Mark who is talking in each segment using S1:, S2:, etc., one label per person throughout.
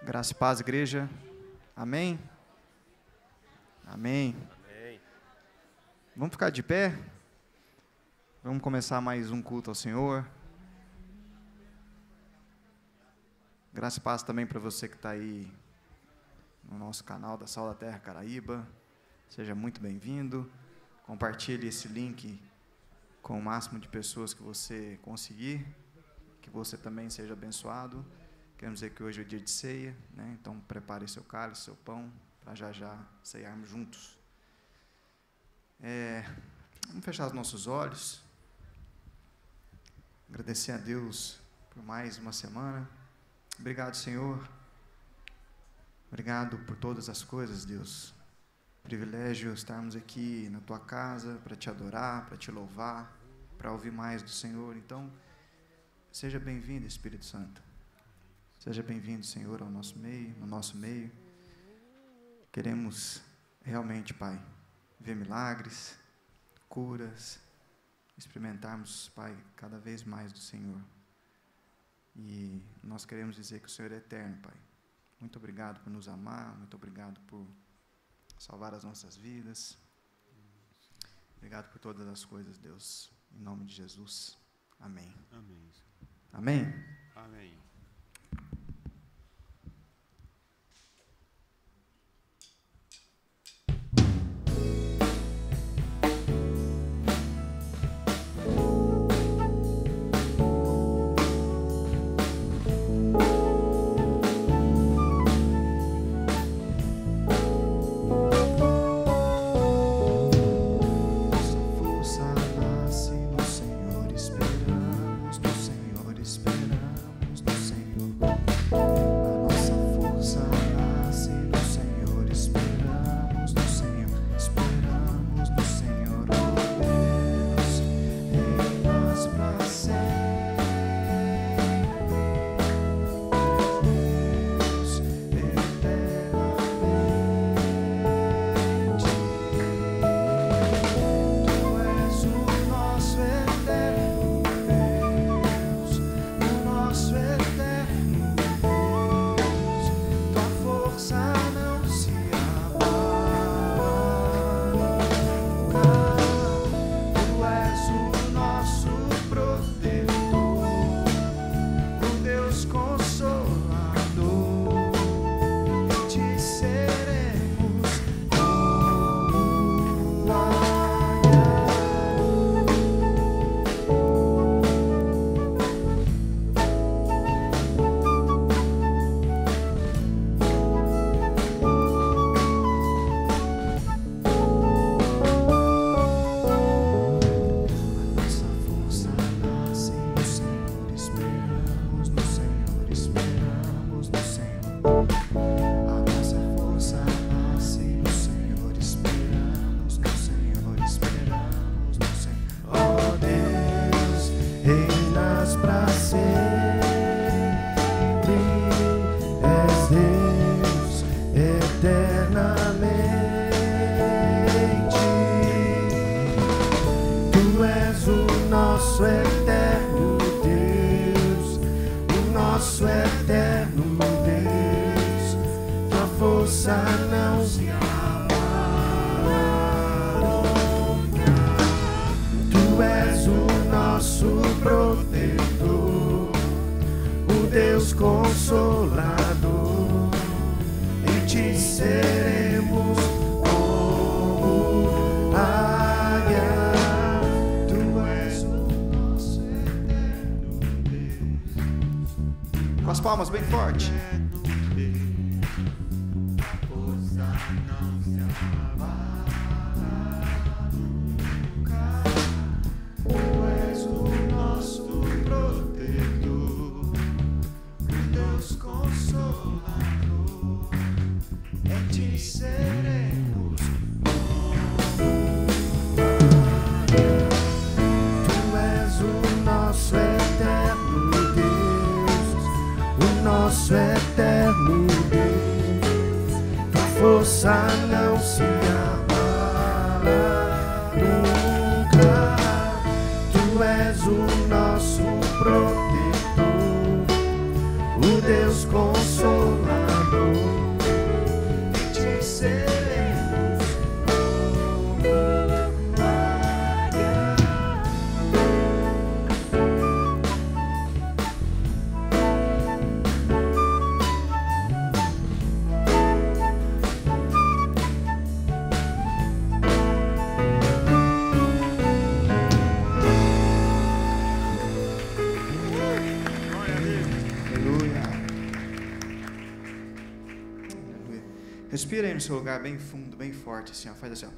S1: Graça e paz, igreja. Amém? Amém.
S2: Amém.
S1: Vamos ficar de pé? Vamos começar mais um culto ao Senhor. Graça e paz também para você que está aí no nosso canal da Sal da Terra Caraíba. Seja muito bem-vindo. Compartilhe esse link com o máximo de pessoas que você conseguir. Que você também seja abençoado. Queremos dizer que hoje é o dia de ceia, né? Então prepare seu cálice, seu pão, para já ceiarmos juntos. Vamos fechar os nossos olhos. Agradecer a Deus por mais uma semana. Obrigado, Senhor. Obrigado por todas as coisas, Deus. Privilégio estarmos aqui na Tua casa para Te adorar, para Te louvar, para ouvir mais do Senhor. Então, seja bem-vindo, Espírito Santo. Seja bem-vindo, Senhor, ao nosso meio, no nosso meio. Queremos realmente, Pai, ver milagres, curas, experimentarmos, Pai, cada vez mais do Senhor. E nós queremos dizer que o Senhor é eterno, Pai. Muito obrigado por nos amar, muito obrigado por salvar as nossas vidas. Obrigado por todas as coisas, Deus. Em nome de Jesus. Amém.
S2: Amém.
S1: Amém?
S2: Amém.
S1: Palmas bem forte. Tu és o nosso protetor, o Deus consolador. Em ti seremos. Tu és o nosso eterno Deus. Nosso eterno Respira aí no seu lugar bem fundo, bem forte, assim, ó. Faz assim, ó.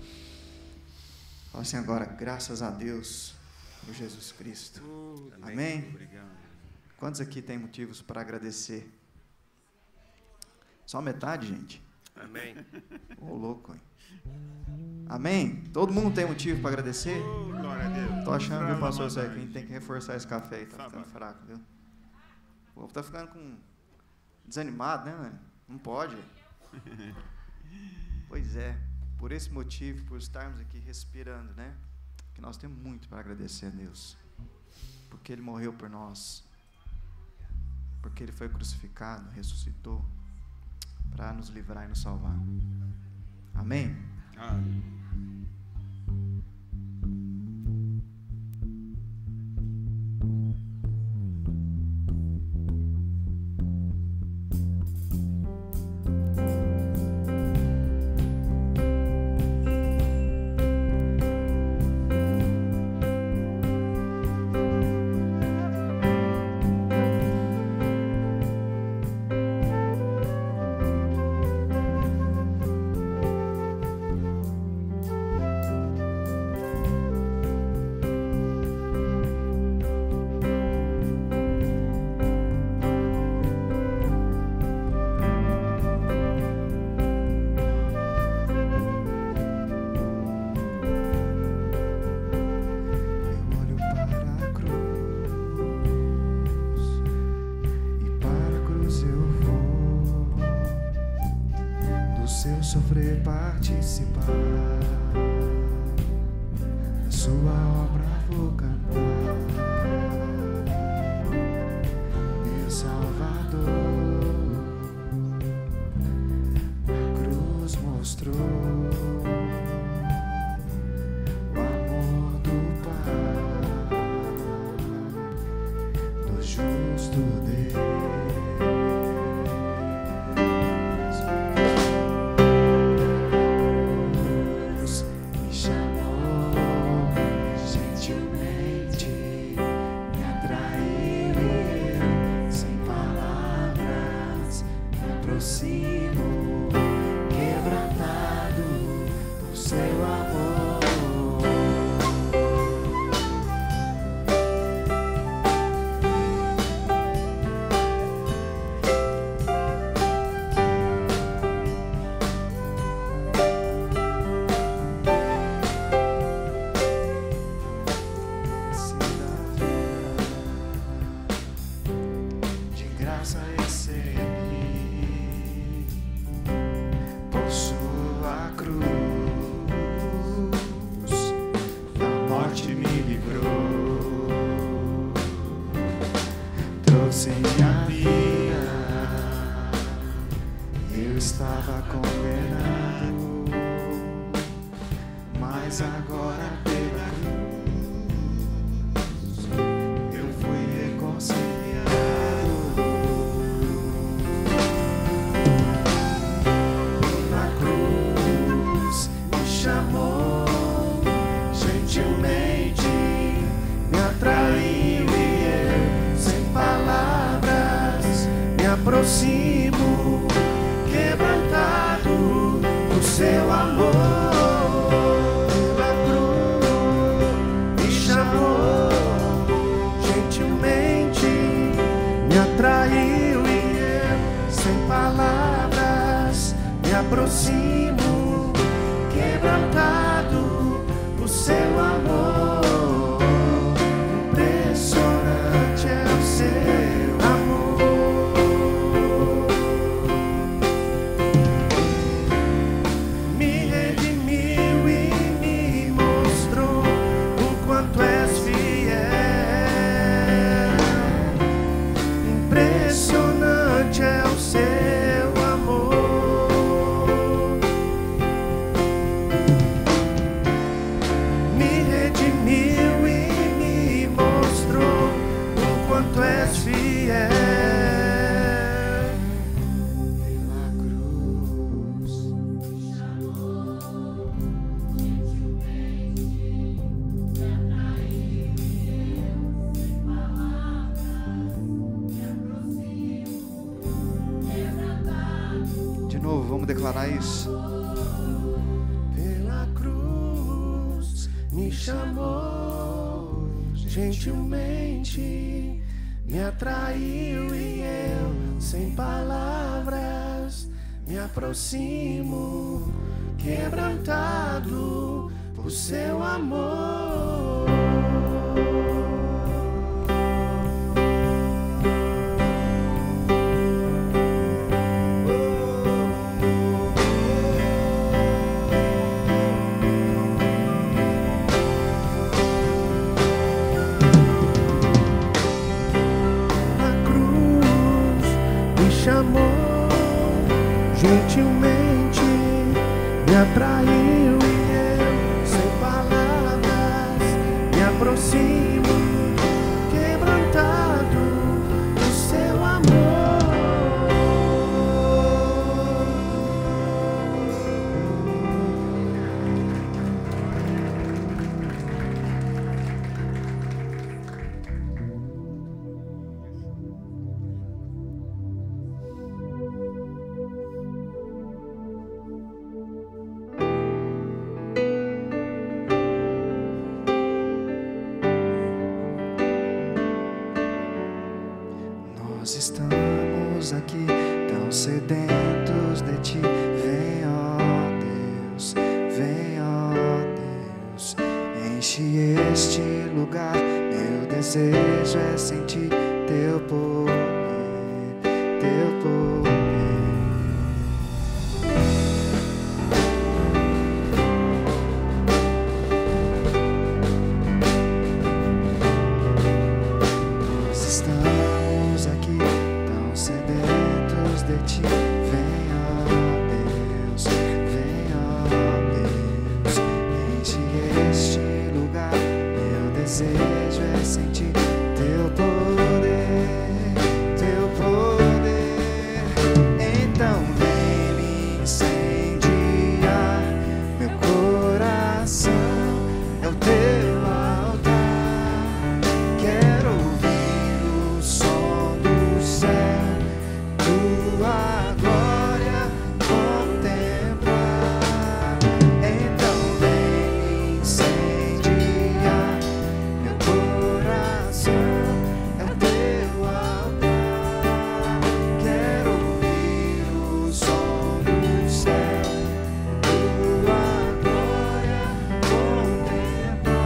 S1: Fala assim agora, graças a Deus por Jesus Cristo. Amém?
S2: Obrigado.
S1: Quantos aqui tem motivos para agradecer? Só metade, gente?
S2: Amém.
S1: Ô, louco, hein? Amém? Todo mundo tem motivo para agradecer?
S2: Glória a Deus.
S1: Tô achando, viu, pastor Zé, que a gente tem que reforçar esse café aí, tá ficando fraco, viu? O povo tá ficando desanimado, né, mano? Não pode. Pois é, por esse motivo, por estarmos aqui respirando, né? Que nós temos muito para agradecer a Deus. Porque Ele morreu por nós. Porque Ele foi crucificado, ressuscitou, para nos livrar e nos salvar. Amém?
S2: Amém.
S1: Sofrer, participar da sua obra, vou cantar. Meu Salvador, a cruz mostrou o amor do Pai, do justo Deus. Aproximo, quebrantado do seu amor. Pela cruz me chamou, gentilmente me atraiu e eu, sem palavras, me aproximo, quebrantado do seu amor. Impressionante é o seu amor. declarar isso?
S3: Pela cruz me chamou, gentilmente me atraiu e eu, sem palavras, me aproximo, quebrantado por seu amor. Chamou, gentilmente me atraiu e eu, sem palavras, me aproximo, quebrantado do seu amor.
S1: Nós estamos aqui tão sedentos de ti. Vem, ó Deus, vem, ó Deus, enche este lugar. Meu desejo é sentir teu poder, teu poder. Nós estamos aqui tão sedentos de ti. Vem, ó Deus, vem, ó Deus, enche este lugar. Meu desejo é sentir teu poder, teu poder. Então vem me incendiar, meu coração é o teu altar. Quero ouvir o som do céu, tua glória contemplar. Então vem me incendiar, meu coração é o teu altar. Quero ouvir o som do céu, tua glória contemplar.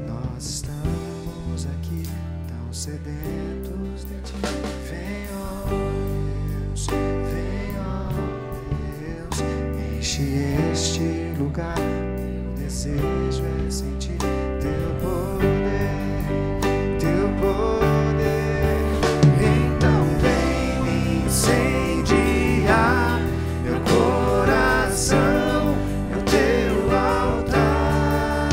S1: Nós estamos aqui tão sedentos de ti. Vem, ó Deus, vem, ó Deus, enche este lugar. Meu desejo é sentir teu poder, teu poder. Então vem me incendiar, meu coração é o teu altar.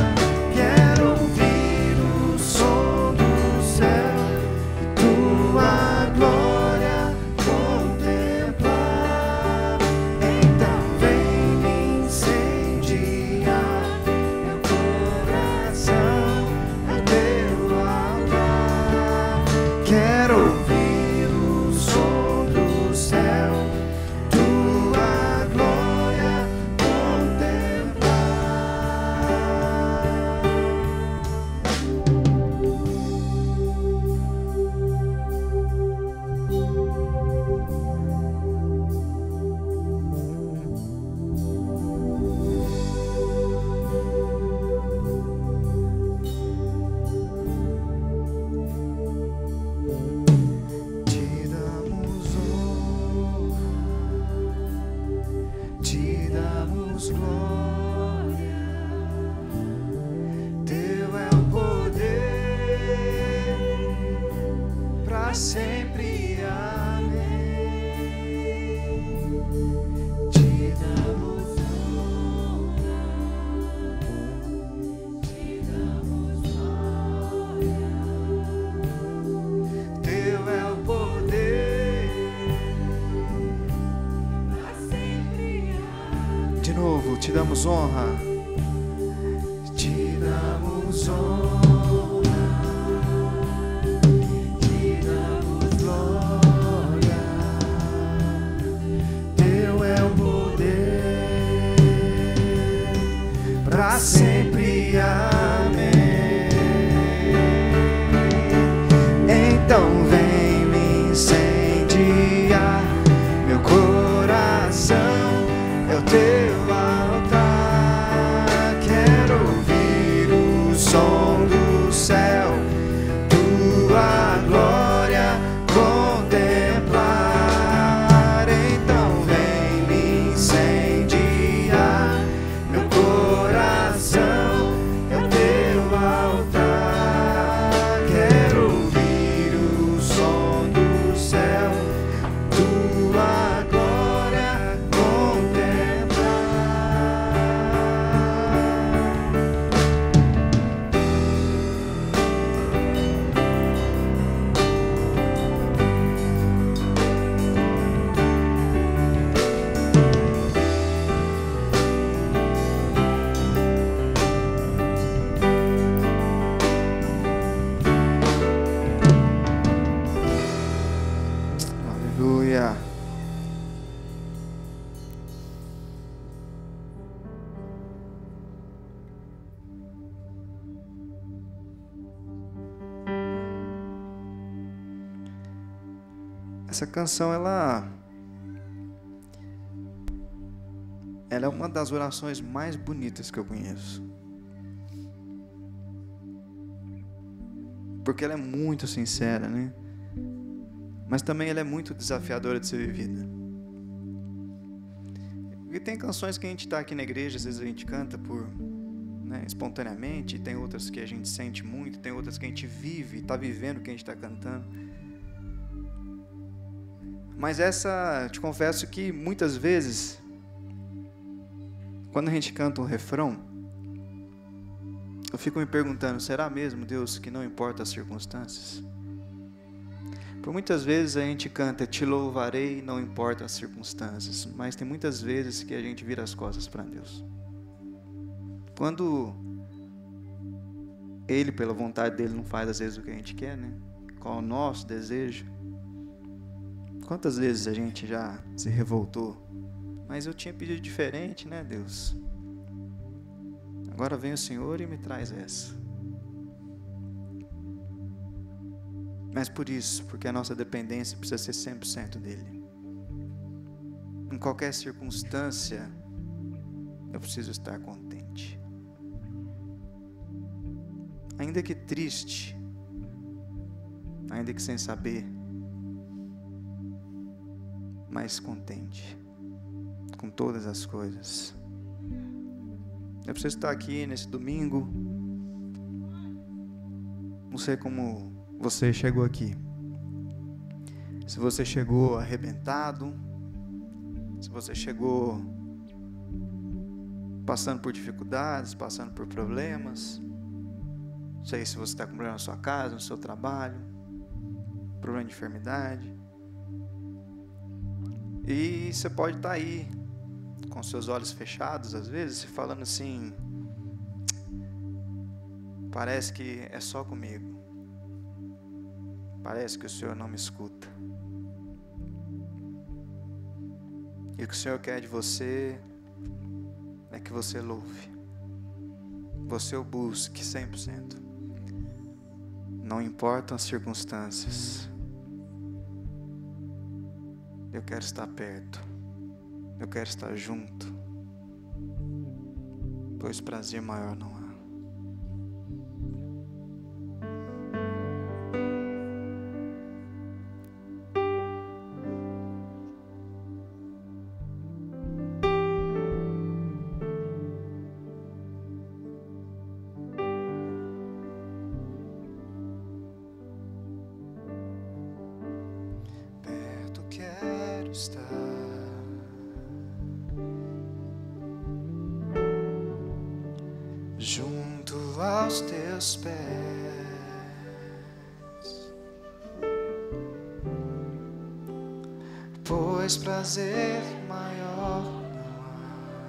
S1: Quero ouvir o som do céu e tua glória contemplar. Então vem me incendiar, meu coração é o teu altar. Quero ouvir o som do céu, tua glória te damos honra, te damos glória. Teu é o poder para sempre. Amém. Te damos honra, te damos glória. Teu é o poder para sempre. Amém. De novo, te damos honra, te damos honra, te damos glória.
S3: para sempre. Amém. Então vem me incendiar, meu coração é o teu altar. Quero ouvir o som do céu, tua glória contemplar. Então vem me incendiar, meu coração é o teu altar. Quero ouvir o som do céu, tua glória contemplar. Aleluia. Essa canção, ela é uma das orações mais bonitas que eu conheço. Porque ela é muito sincera, né? Mas também ela é muito desafiadora de ser vivida. E tem canções que a gente está aqui na igreja, às vezes a gente canta espontaneamente, tem outras que a gente sente muito, tem outras que a gente vive, está vivendo o que a gente está cantando. Mas essa, te confesso que muitas vezes, quando a gente canta um refrão, eu fico me perguntando, será mesmo, Deus, que não importa as circunstâncias? Por muitas vezes a gente canta, te louvarei, não importa as circunstâncias, mas tem muitas vezes que a gente vira as costas para Deus. Quando Ele, pela vontade dEle, não faz às vezes o que a gente quer, né? Qual é o nosso desejo? Quantas vezes a gente já se revoltou? Mas eu tinha pedido diferente, né, Deus? Agora vem o Senhor e me traz essa. Mas por isso, porque a nossa dependência precisa ser 100% dEle. Em qualquer circunstância, eu preciso estar contente. Ainda que triste, ainda que sem saber, mas contente com todas as coisas. Eu preciso estar aqui nesse domingo. Não sei como você chegou aqui. Se você chegou arrebentado, se você chegou passando por dificuldades, passando por problemas. Não sei se você está com problema na sua casa, no seu trabalho, problema de enfermidade. E você pode estar aí, com seus olhos fechados, às vezes, falando assim, parece que é só comigo. Parece que o Senhor não me escuta. E o que o Senhor quer de você é que você louve. Você o busque 100%. Não importam as circunstâncias. Eu quero estar perto. Eu quero estar junto. Pois prazer maior não há. Junto aos teus pés, pois prazer maior não há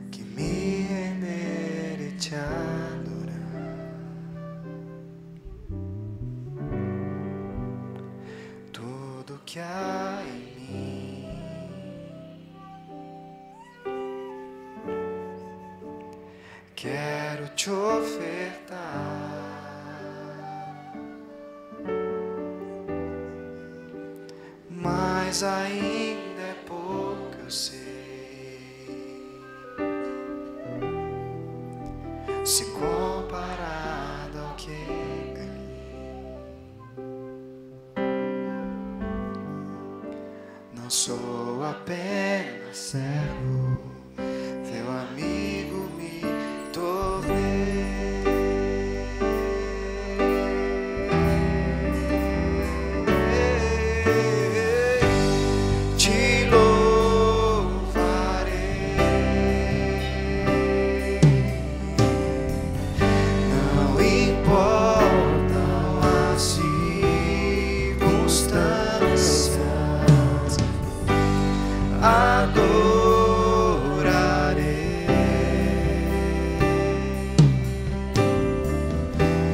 S3: que me render e te adorar. Tudo que há em mim quero te ofertar mas ainda é pouco, eu sei, se comparado ao que ganhei. Não sou apenas servo, teu amigo me tornei.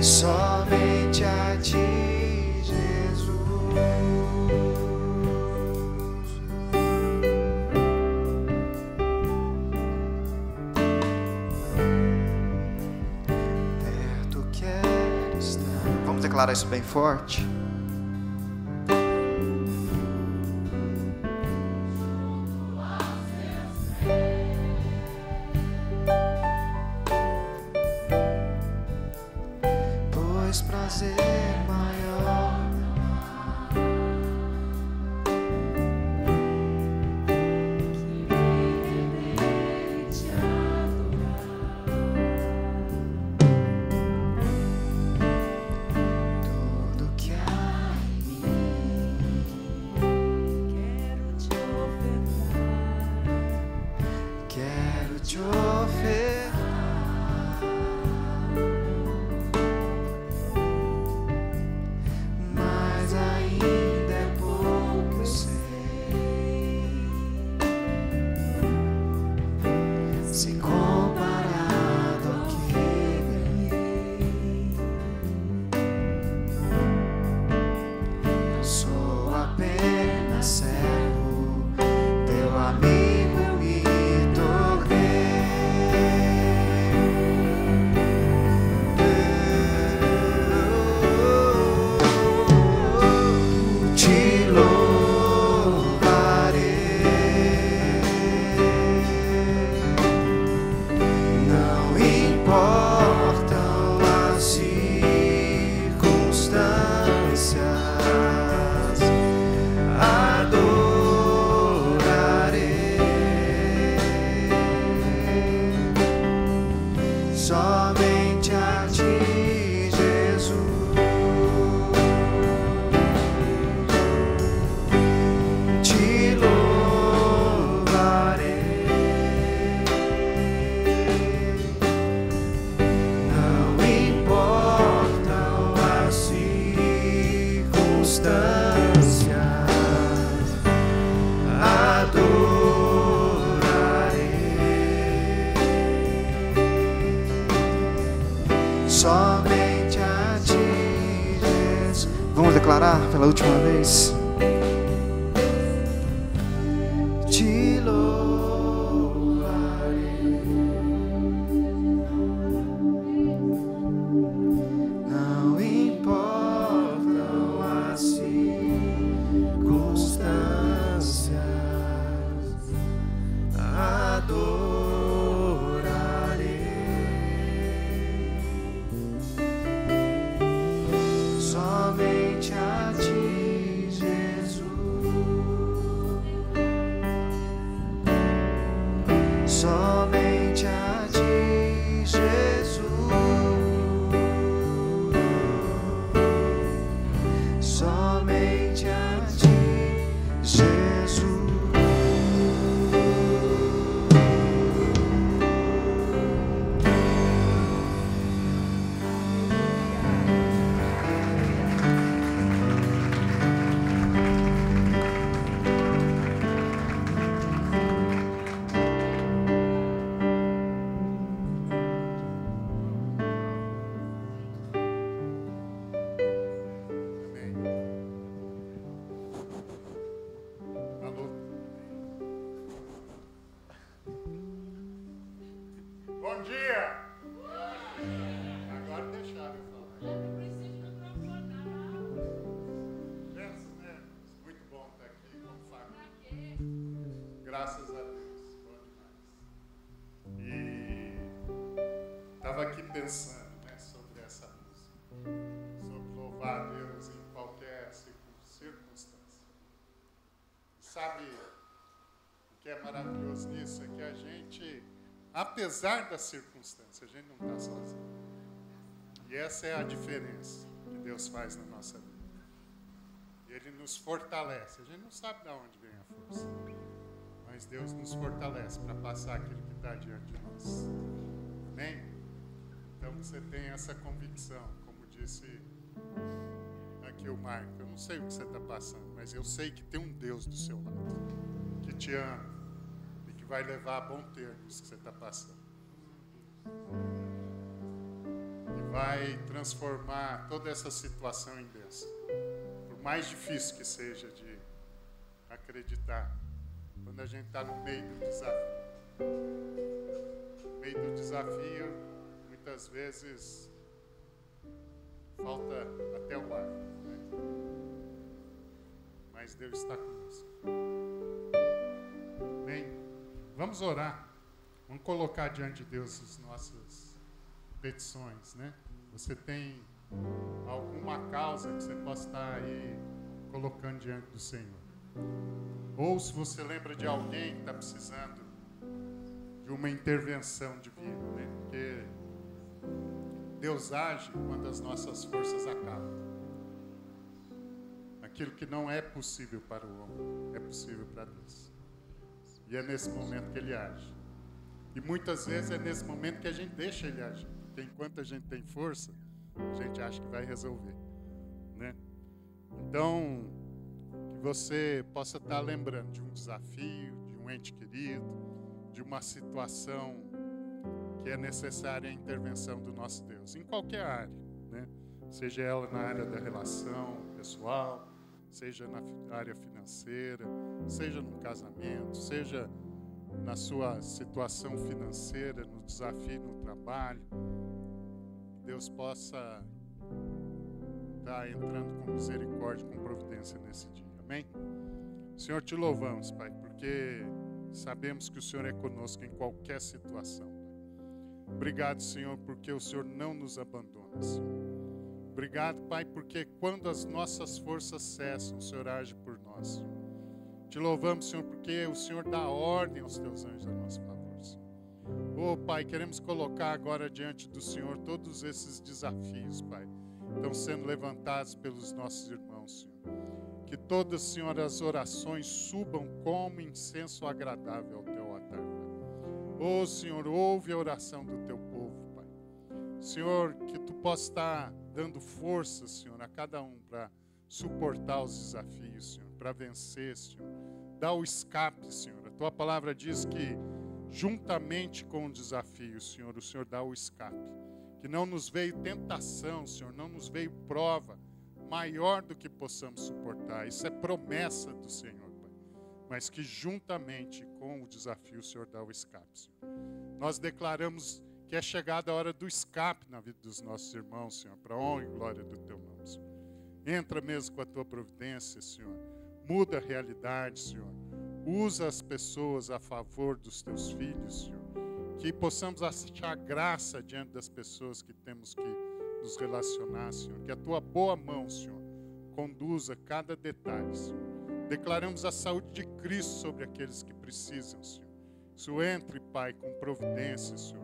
S3: Somente a ti, Jesus. Perto quero estar. Vamos declarar isso bem forte? Prazer maior que te adorar. Tudo que há em mim quero te ofertar. Quero te ofertar. Se comparado ao que ganhei, não sou apenas servo, teu amigo me tornei. Te louvarei. Somente a ti, Jesus. Te louvarei. Não importam as circunstâncias, somente a ti, Jesus. Vamos declarar pela última vez. Te louvarei. Não importam as circunstâncias, somente a ti, Jesus. Somente a ti, Jesus. Somente a ti, Jesus.
S2: Graças a Deus. Bom demais. E estava aqui pensando, né, sobre essa música. Sobre louvar a Deus em qualquer circunstância. Sabe o que é maravilhoso nisso? É que a gente, apesar das circunstâncias, a gente não está sozinho. E essa é a diferença que Deus faz na nossa vida. Ele nos fortalece. A gente não sabe de onde vem a força. Mas Deus nos fortalece para passar aquilo que está diante de nós. Amém? Então você tem essa convicção, como disse aqui o Marco. Eu não sei o que você está passando, mas eu sei que tem um Deus do seu lado, que te ama e que vai levar a bom termo isso que você está passando. E vai transformar toda essa situação em bênção. Por mais difícil que seja de acreditar, quando a gente está no meio do desafio. No meio do desafio, muitas vezes falta até o ar, né? Mas Deus está conosco. Amém? Vamos orar. Vamos colocar diante de Deus as nossas petições, né? Você tem alguma causa que você possa estar aí colocando diante do Senhor? Ou se você lembra de alguém que está precisando de uma intervenção divina, né? Porque Deus age quando as nossas forças acabam. Aquilo que não é possível para o homem é possível para Deus. E é nesse momento que Ele age. E muitas vezes é nesse momento que a gente deixa Ele agir. Porque enquanto a gente tem força, a gente acha que vai resolver, né? Então, que você possa estar lembrando de um desafio, de um ente querido, de uma situação que é necessária a intervenção do nosso Deus, em qualquer área, né? Seja ela na área da relação pessoal, seja na área financeira, seja no casamento, seja na sua situação financeira, no desafio no trabalho. Deus possa estar entrando com misericórdia, com providência nesse dia. Amém? Senhor, te louvamos, Pai, porque sabemos que o Senhor é conosco em qualquer situação. Obrigado, Senhor, porque o Senhor não nos abandona, Senhor. Obrigado, Pai, porque quando as nossas forças cessam, o Senhor age por nós, Senhor. Te louvamos, Senhor, porque o Senhor dá ordem aos teus anjos a nosso favor, Senhor. Oh, Pai, queremos colocar agora diante do Senhor todos esses desafios, Pai, que estão sendo levantados pelos nossos irmãos, Senhor. Que todas, Senhor, as orações subam como incenso agradável ao teu altar, Pai. Oh, Senhor, ouve a oração do teu povo, Pai. Senhor, que tu possa estar dando força, Senhor, a cada um para suportar os desafios, Senhor, para vencer, Senhor. Dá o escape, Senhor. A tua palavra diz que juntamente com o desafio, Senhor, o Senhor dá o escape. Que não nos veio tentação, Senhor, não nos veio prova maior do que possamos suportar. Isso é promessa do Senhor, Pai. Mas que juntamente com o desafio, o Senhor dá o escape, Senhor. Nós declaramos que é chegada a hora do escape na vida dos nossos irmãos, Senhor, para a honra e glória do teu nome, Senhor. Entra mesmo com a tua providência, Senhor. Muda a realidade, Senhor. Usa as pessoas a favor dos teus filhos, Senhor. Que possamos achar graça diante das pessoas que temos que nos relacionar, Senhor. Que a tua boa mão, Senhor, conduza cada detalhe, Senhor. Declaramos a saúde de Cristo sobre aqueles que precisam, Senhor. Isso entre, Pai, com providência, Senhor.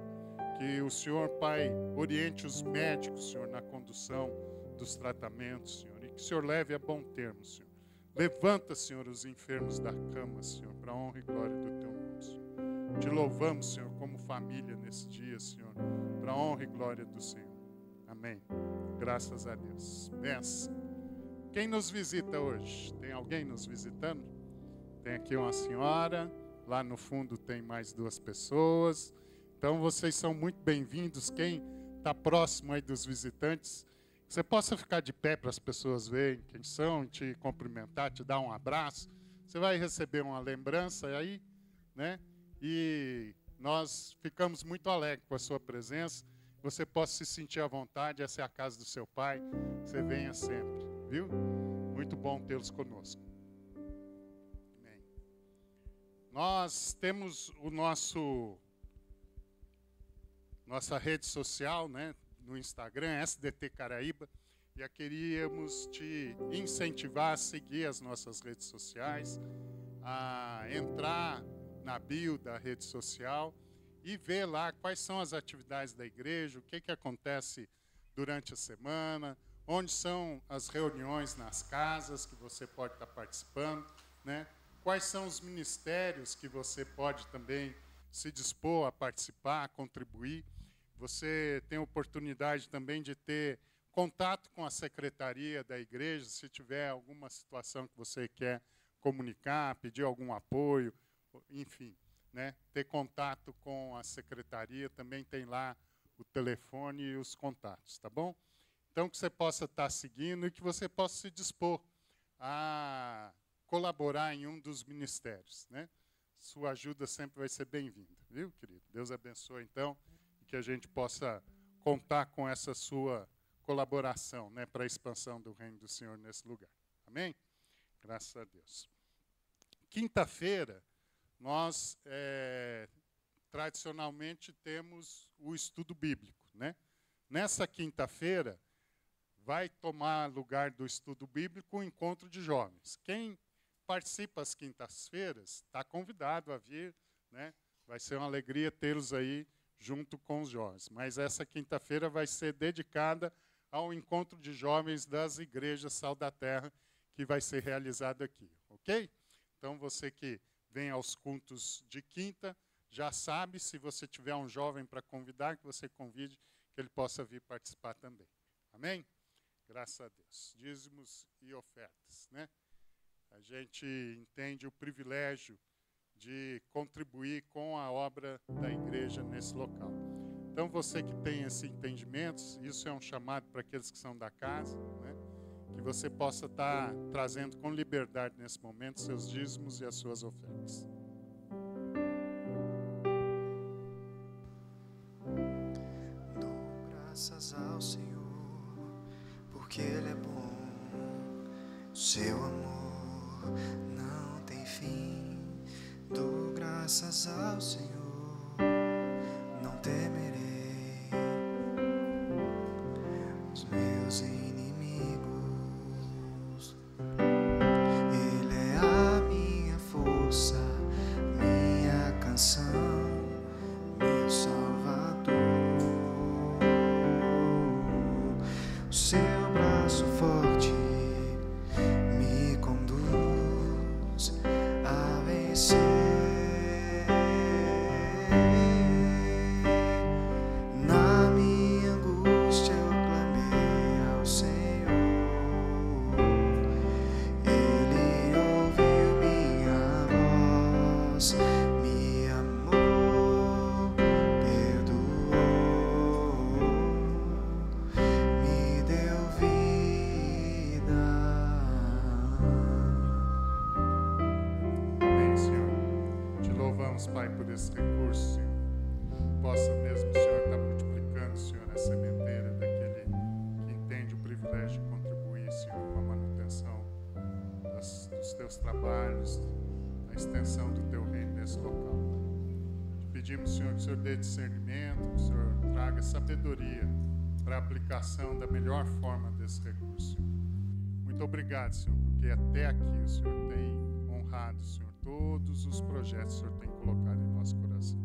S2: Que o Senhor, Pai, oriente os médicos, Senhor, na condução dos tratamentos, Senhor. E que o Senhor leve a bom termo, Senhor. Levanta, Senhor, os enfermos da cama, Senhor, para a honra e glória do teu nome, Senhor. Te louvamos, Senhor, como família nesse dia, Senhor, para a honra e glória do Senhor. Amém. Graças a Deus. Benção. Quem nos visita hoje? Tem alguém nos visitando? Tem aqui uma senhora, lá no fundo tem mais 2 pessoas. Então vocês são muito bem-vindos. Quem está próximo aí dos visitantes, você possa ficar de pé para as pessoas verem quem são, te cumprimentar, te dar um abraço. Você vai receber uma lembrança aí, né? E nós ficamos muito alegres com a sua presença. Você possa se sentir à vontade. Essa é a casa do seu pai. Você venha sempre, viu? Muito bom tê-los conosco. Amém. Nós temos nossa rede social, né, no Instagram, SDT Caraíba, e queríamos te incentivar a seguir as nossas redes sociais, a entrar na bio da rede social e ver lá quais são as atividades da igreja, o que acontece durante a semana, onde são as reuniões nas casas que você pode estar participando, né? Quais são os ministérios que você pode também se dispor a participar, a contribuir. Você tem oportunidade também de ter contato com a secretaria da igreja, se tiver alguma situação que você quer comunicar, pedir algum apoio, enfim, né? Ter contato com a secretaria, também tem lá o telefone e os contatos, tá bom? Então, que você possa estar seguindo e que você possa se dispor a colaborar em um dos ministérios, né? Sua ajuda sempre vai ser bem-vinda, viu, querido? Deus abençoe, então, e que a gente possa contar com essa sua colaboração, né, para a expansão do reino do Senhor nesse lugar. Amém? Graças a Deus. Quinta-feira, nós tradicionalmente temos o estudo bíblico, né? Nessa quinta-feira, vai tomar lugar do estudo bíblico o encontro de jovens. Quem participa às quintas-feiras está convidado a vir, né? Vai ser uma alegria tê-los aí junto com os jovens. Mas essa quinta-feira vai ser dedicada ao encontro de jovens das igrejas Sal da Terra, que vai ser realizado aqui, ok? Então, você que vem aos cultos de quinta, já sabe, se você tiver um jovem para convidar, que você convide, que ele possa vir participar também. Amém? Graças a Deus. Dízimos e ofertas, né? A gente entende o privilégio de contribuir com a obra da igreja nesse local. Então, você que tem esse entendimento, isso é um chamado para aqueles que são da casa, né? Que você possa estar trazendo com liberdade nesse momento seus dízimos e as suas ofertas.
S3: Dou graças ao Senhor, porque Ele é bom, seu amor não tem fim. Dou graças ao Senhor, não temerei os meus inimigos. Ele é a minha força, minha canção, meu Salvador. O seu braço forte me conduz a vencer. Na minha angústia eu clamei ao Senhor. Ele ouviu minha voz, me amou, perdoou, me deu vida.
S2: Amém, Senhor. Te louvamos, Pai, por esse recurso, Senhor. Possa mesmo, Senhor, estar multiplicando, Senhor, a sementeira daquele que entende o privilégio de contribuir, Senhor, com a manutenção dos teus trabalhos, a extensão do teu reino nesse local. Te pedimos, Senhor, que o Senhor dê discernimento, que o Senhor traga sabedoria para a aplicação da melhor forma desse recurso, Senhor. Muito obrigado, Senhor, porque até aqui o Senhor tem honrado, Senhor, todos os projetos que o Senhor tem colocado em nosso coração.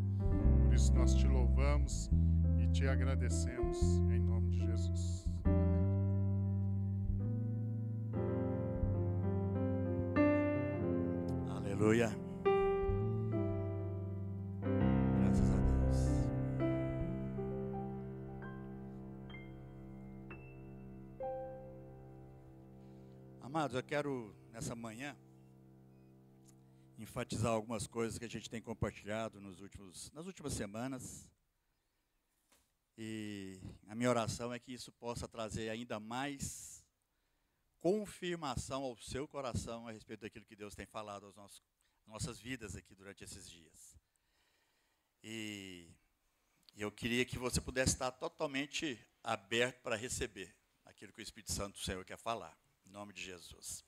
S2: Por isso nós te louvamos e te agradecemos em nome de Jesus. Amém.
S4: Aleluia. Graças a Deus. Amados, eu quero nessa manhã enfatizar algumas coisas que a gente tem compartilhado nas últimas semanas. E a minha oração é que isso possa trazer ainda mais confirmação ao seu coração a respeito daquilo que Deus tem falado às nossas vidas aqui durante esses dias. E eu queria que você pudesse estar totalmente aberto para receber aquilo que o Espírito Santo do Senhor quer falar. Em nome de Jesus.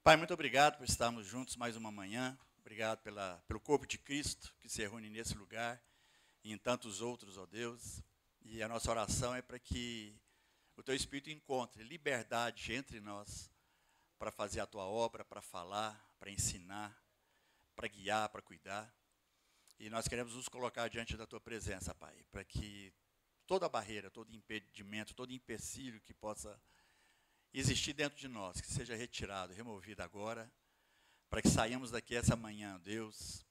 S4: Pai, muito obrigado por estarmos juntos mais uma manhã. Obrigado pelo corpo de Cristo que se reúne nesse lugar e em tantos outros, ó Deus. E a nossa oração é para que o Teu Espírito encontre liberdade entre nós para fazer a Tua obra, para falar, para ensinar, para guiar, para cuidar. E nós queremos nos colocar diante da Tua presença, Pai, para que toda barreira, todo impedimento, todo empecilho que possa existir dentro de nós, que seja retirado, removido agora, para que saiamos daqui essa manhã, Deus,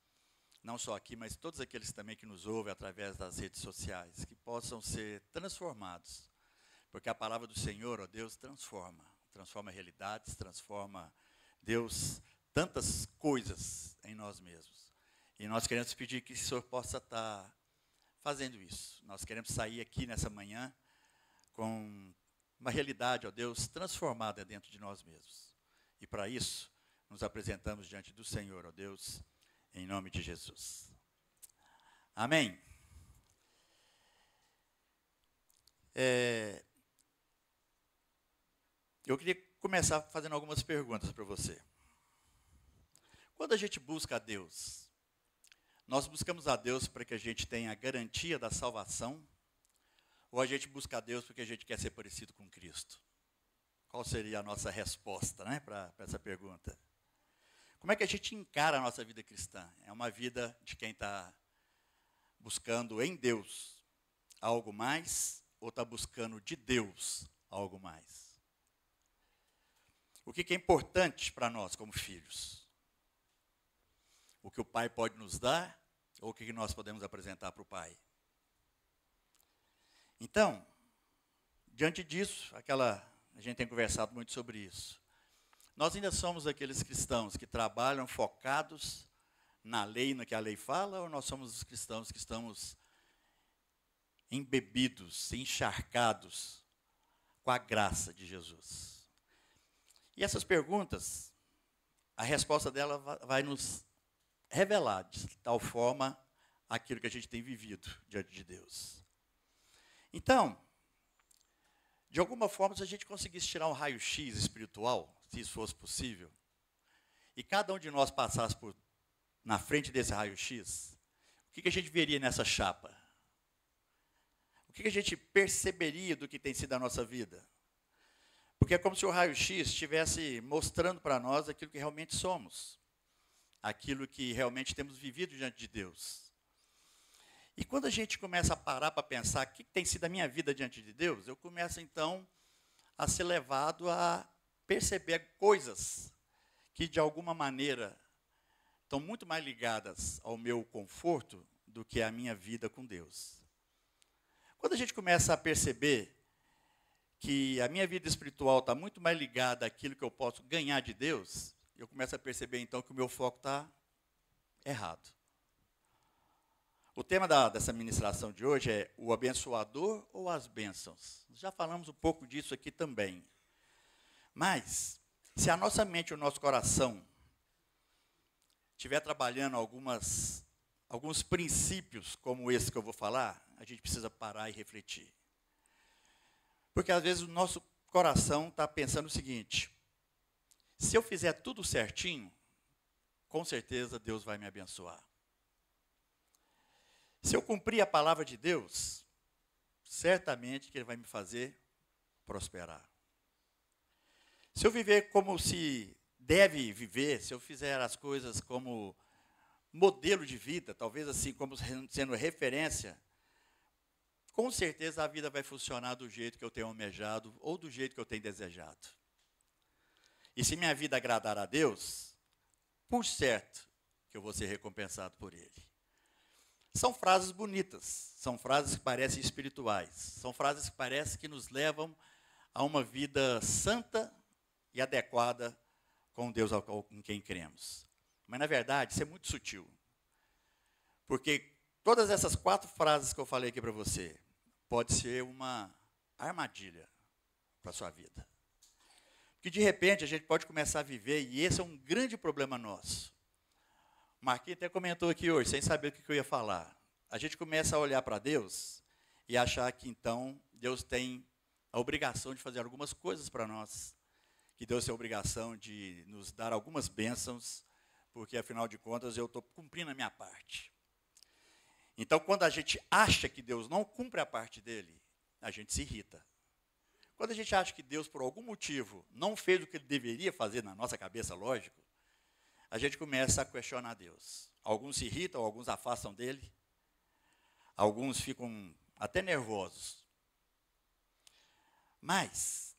S4: não só aqui, mas todos aqueles também que nos ouvem através das redes sociais, que possam ser transformados, porque a palavra do Senhor, ó Deus, transforma realidades, transforma, Deus, tantas coisas em nós mesmos. E nós queremos pedir que o Senhor possa estar fazendo isso. Nós queremos sair aqui nessa manhã com uma realidade, ó Deus, transformada dentro de nós mesmos. E para isso, nos apresentamos diante do Senhor, ó Deus, em nome de Jesus. Amém. Eu queria começar fazendo algumas perguntas para você. Quando a gente busca a Deus, nós buscamos a Deus para que a gente tenha a garantia da salvação, ou a gente busca a Deus porque a gente quer ser parecido com Cristo? Qual seria a nossa resposta, né, para essa pergunta? Como é que a gente encara a nossa vida cristã? É uma vida de quem está buscando em Deus algo mais, ou está buscando de Deus algo mais? O que é importante para nós como filhos? O que o Pai pode nos dar, ou o que nós podemos apresentar para o Pai? Então, diante disso, a gente tem conversado muito sobre isso. Nós ainda somos aqueles cristãos que trabalham focados na lei, no que a lei fala, ou nós somos os cristãos que estamos embebidos, encharcados com a graça de Jesus? E essas perguntas, a resposta dela vai nos revelar de tal forma aquilo que a gente tem vivido diante de Deus. Então, de alguma forma, se a gente conseguisse tirar um raio-x espiritual, se isso fosse possível, e cada um de nós passasse na frente desse raio-x, o que a gente veria nessa chapa? O que a gente perceberia do que tem sido a nossa vida? Porque é como se o raio-x estivesse mostrando para nós aquilo que realmente somos, aquilo que realmente temos vivido diante de Deus. E quando a gente começa a parar para pensar o que tem sido a minha vida diante de Deus, eu começo então a ser levado a perceber coisas que de alguma maneira estão muito mais ligadas ao meu conforto do que à minha vida com Deus. Quando a gente começa a perceber que a minha vida espiritual está muito mais ligada àquilo que eu posso ganhar de Deus, eu começo a perceber então que o meu foco está errado. O tema dessa ministração de hoje é o abençoador ou as bênçãos. Já falamos um pouco disso aqui também. Mas, se a nossa mente e o nosso coração estiver trabalhando alguns princípios como esse que eu vou falar, a gente precisa parar e refletir. Porque às vezes o nosso coração está pensando o seguinte: se eu fizer tudo certinho, com certeza Deus vai me abençoar. Se eu cumprir a palavra de Deus, certamente que Ele vai me fazer prosperar. Se eu viver como se deve viver, se eu fizer as coisas como modelo de vida, talvez assim como sendo referência, com certeza a vida vai funcionar do jeito que eu tenho almejado ou do jeito que eu tenho desejado. E se minha vida agradar a Deus, por certo que eu vou ser recompensado por Ele. São frases bonitas, são frases que parecem espirituais, são frases que parecem que nos levam a uma vida santa e adequada com Deus em quem cremos. Mas, na verdade, isso é muito sutil. Porque todas essas 4 frases que eu falei aqui para você, pode ser uma armadilha para a sua vida. Porque, de repente, a gente pode começar a viver, e esse é um grande problema nosso. O Marquinhos até comentou aqui hoje, sem saber o que eu ia falar. A gente começa a olhar para Deus e achar que, então, Deus tem a obrigação de fazer algumas coisas para nós. Que Deus tem a obrigação de nos dar algumas bênçãos porque afinal de contas eu estou cumprindo a minha parte. Então, quando a gente acha que Deus não cumpre a parte dele, a gente se irrita. Quando a gente acha que Deus, por algum motivo, não fez o que ele deveria fazer na nossa cabeça, lógico, a gente começa a questionar Deus. Alguns se irritam, alguns afastam dele, alguns ficam até nervosos. Mas,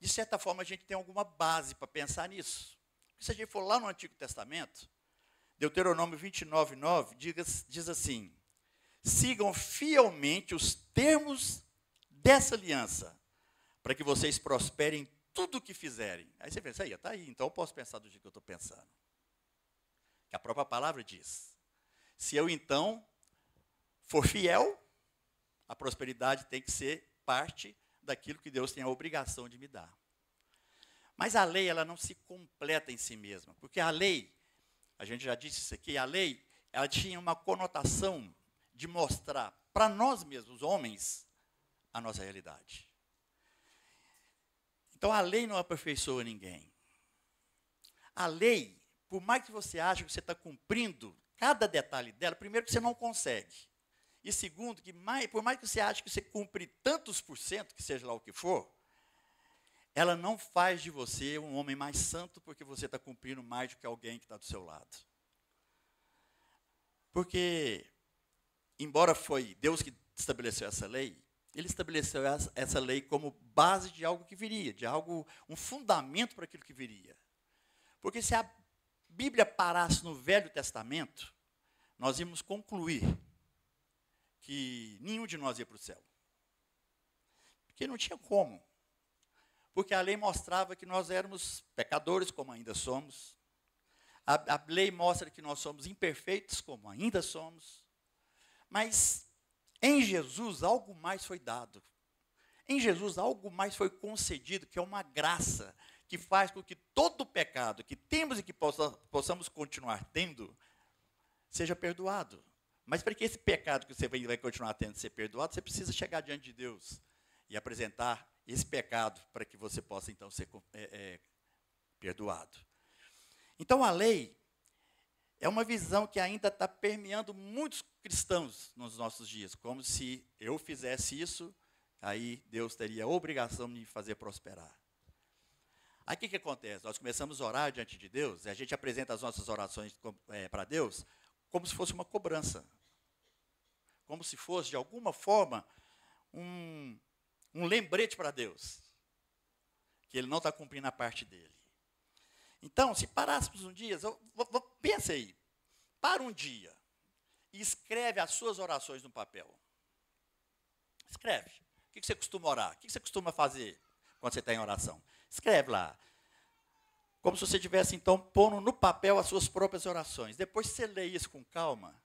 S4: de certa forma, a gente tem alguma base para pensar nisso. Se a gente for lá no Antigo Testamento, Deuteronômio 29:9 diz assim: sigam fielmente os termos dessa aliança, para que vocês prosperem em tudo o que fizerem. Aí você pensa, está aí, então eu posso pensar do jeito que eu estou pensando. Que a própria palavra diz. Se eu, então, for fiel, a prosperidade tem que ser parte daquilo que Deus tem a obrigação de me dar. Mas a lei, ela não se completa em si mesma, porque a lei, a gente já disse isso aqui, a lei, ela tinha uma conotação de mostrar para nós mesmos, homens, a nossa realidade. Então, a lei não aperfeiçoa ninguém. A lei, por mais que você ache que você está cumprindo cada detalhe dela, primeiro que você não consegue. E segundo, que por mais que você ache que você cumpre tantos por cento, que seja lá o que for, ela não faz de você um homem mais santo porque você está cumprindo mais do que alguém que está do seu lado. Porque, embora foi Deus que estabeleceu essa lei, ele estabeleceu essa lei como base de algo que viria, de algo, um fundamento para aquilo que viria. Porque se a Bíblia parasse no Velho Testamento, nós íamos concluir que nenhum de nós ia para o céu. Porque não tinha como. Porque a lei mostrava que nós éramos pecadores, como ainda somos. A lei mostra que nós somos imperfeitos, como ainda somos. Mas em Jesus algo mais foi dado. Em Jesus algo mais foi concedido, que é uma graça, que faz com que todo o pecado que temos e que possamos continuar tendo, seja perdoado. Mas para que esse pecado que você vai continuar tendo ser perdoado, você precisa chegar diante de Deus e apresentar esse pecado para que você possa, então, ser perdoado. Então, a lei é uma visão que ainda está permeando muitos cristãos nos nossos dias, como se eu fizesse isso, aí Deus teria a obrigação de me fazer prosperar. Aí o que acontece? Nós começamos a orar diante de Deus, e a gente apresenta as nossas orações para Deus como se fosse uma cobrança. Como se fosse, de alguma forma, um lembrete para Deus, que Ele não está cumprindo a parte dele. Então, se parássemos um dia, pensa aí, para um dia e escreve as suas orações no papel. Escreve. O que você costuma orar? O que você costuma fazer quando você está em oração? Escreve lá. Como se você estivesse, então, pondo no papel as suas próprias orações. Depois você lê isso com calma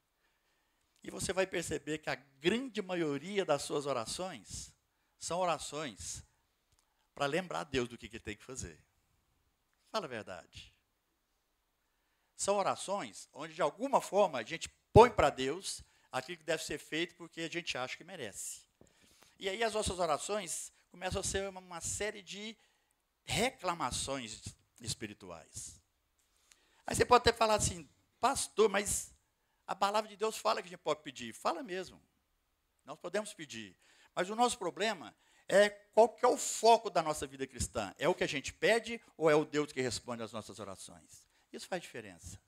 S4: e você vai perceber que a grande maioria das suas orações são orações para lembrar Deus do que Ele tem que fazer. Fala a verdade. São orações onde, de alguma forma, a gente põe para Deus aquilo que deve ser feito porque a gente acha que merece. E aí as nossas orações começam a ser uma série de reclamações espirituais. Aí você pode até falar assim, pastor, mas a palavra de Deus fala que a gente pode pedir. Fala mesmo. Nós podemos pedir. Mas o nosso problema é qual que é o foco da nossa vida cristã. É o que a gente pede ou é o Deus que responde às nossas orações? Isso faz diferença.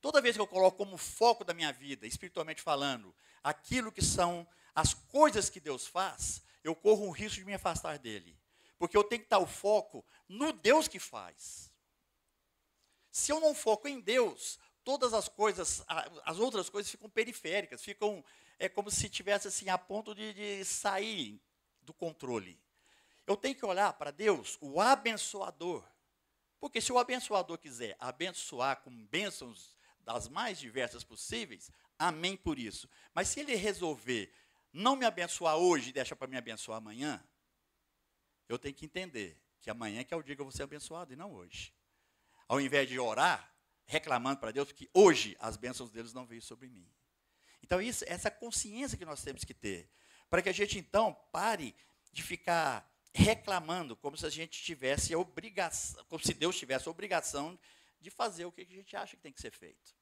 S4: Toda vez que eu coloco como foco da minha vida, espiritualmente falando, aquilo que são as coisas que Deus faz, eu corro um risco de me afastar dele. Porque eu tenho que estar o foco no Deus que faz. Se eu não foco em Deus, todas as coisas, as outras coisas ficam periféricas, ficam como se estivesse assim, a ponto de sair do controle. Eu tenho que olhar para Deus, o abençoador. Porque se o abençoador quiser abençoar com bênçãos das mais diversas possíveis, amém por isso. Mas se ele resolver não me abençoar hoje e deixar para me abençoar amanhã, eu tenho que entender que amanhã que é o dia que eu vou ser abençoado e não hoje. Ao invés de orar, reclamando para Deus que hoje as bênçãos deles não veio sobre mim. Então, essa consciência que nós temos que ter, para que a gente, então, pare de ficar reclamando como se a gente tivesse a obrigação, como se Deus tivesse a obrigação de fazer o que a gente acha que tem que ser feito.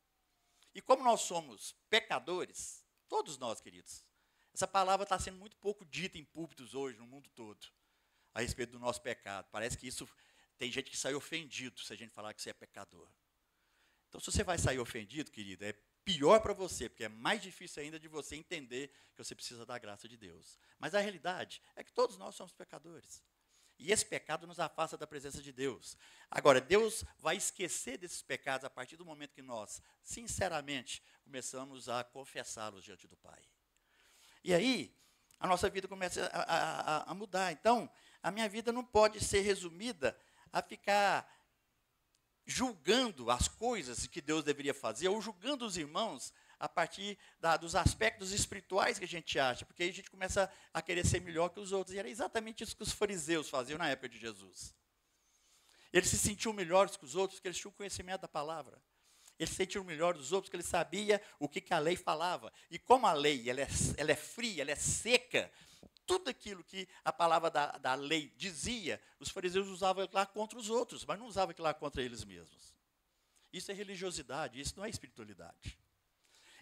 S4: E como nós somos pecadores, todos nós, queridos, essa palavra está sendo muito pouco dita em púlpitos hoje, no mundo todo, a respeito do nosso pecado. Parece que isso, tem gente que sai ofendido se a gente falar que você é pecador. Então, se você vai sair ofendido, querido, é pior para você, porque é mais difícil ainda de você entender que você precisa da graça de Deus. Mas a realidade é que todos nós somos pecadores. E esse pecado nos afasta da presença de Deus. Agora, Deus vai esquecer desses pecados a partir do momento que nós, sinceramente, começamos a confessá-los diante do Pai. E aí, a nossa vida começa a mudar. Então, a minha vida não pode ser resumida a ficar julgando as coisas que Deus deveria fazer, ou julgando os irmãos a partir dos aspectos espirituais que a gente acha, porque aí a gente começa a querer ser melhor que os outros. E era exatamente isso que os fariseus faziam na época de Jesus. Eles se sentiam melhores que os outros porque eles tinham conhecimento da palavra. Eles se sentiam melhores dos outros porque eles sabiam o que a lei falava. E como a lei ela é fria, ela é seca, tudo aquilo que a palavra da lei dizia, os fariseus usavam aquilo lá contra os outros, mas não usavam aquilo lá contra eles mesmos. Isso é religiosidade, isso não é espiritualidade.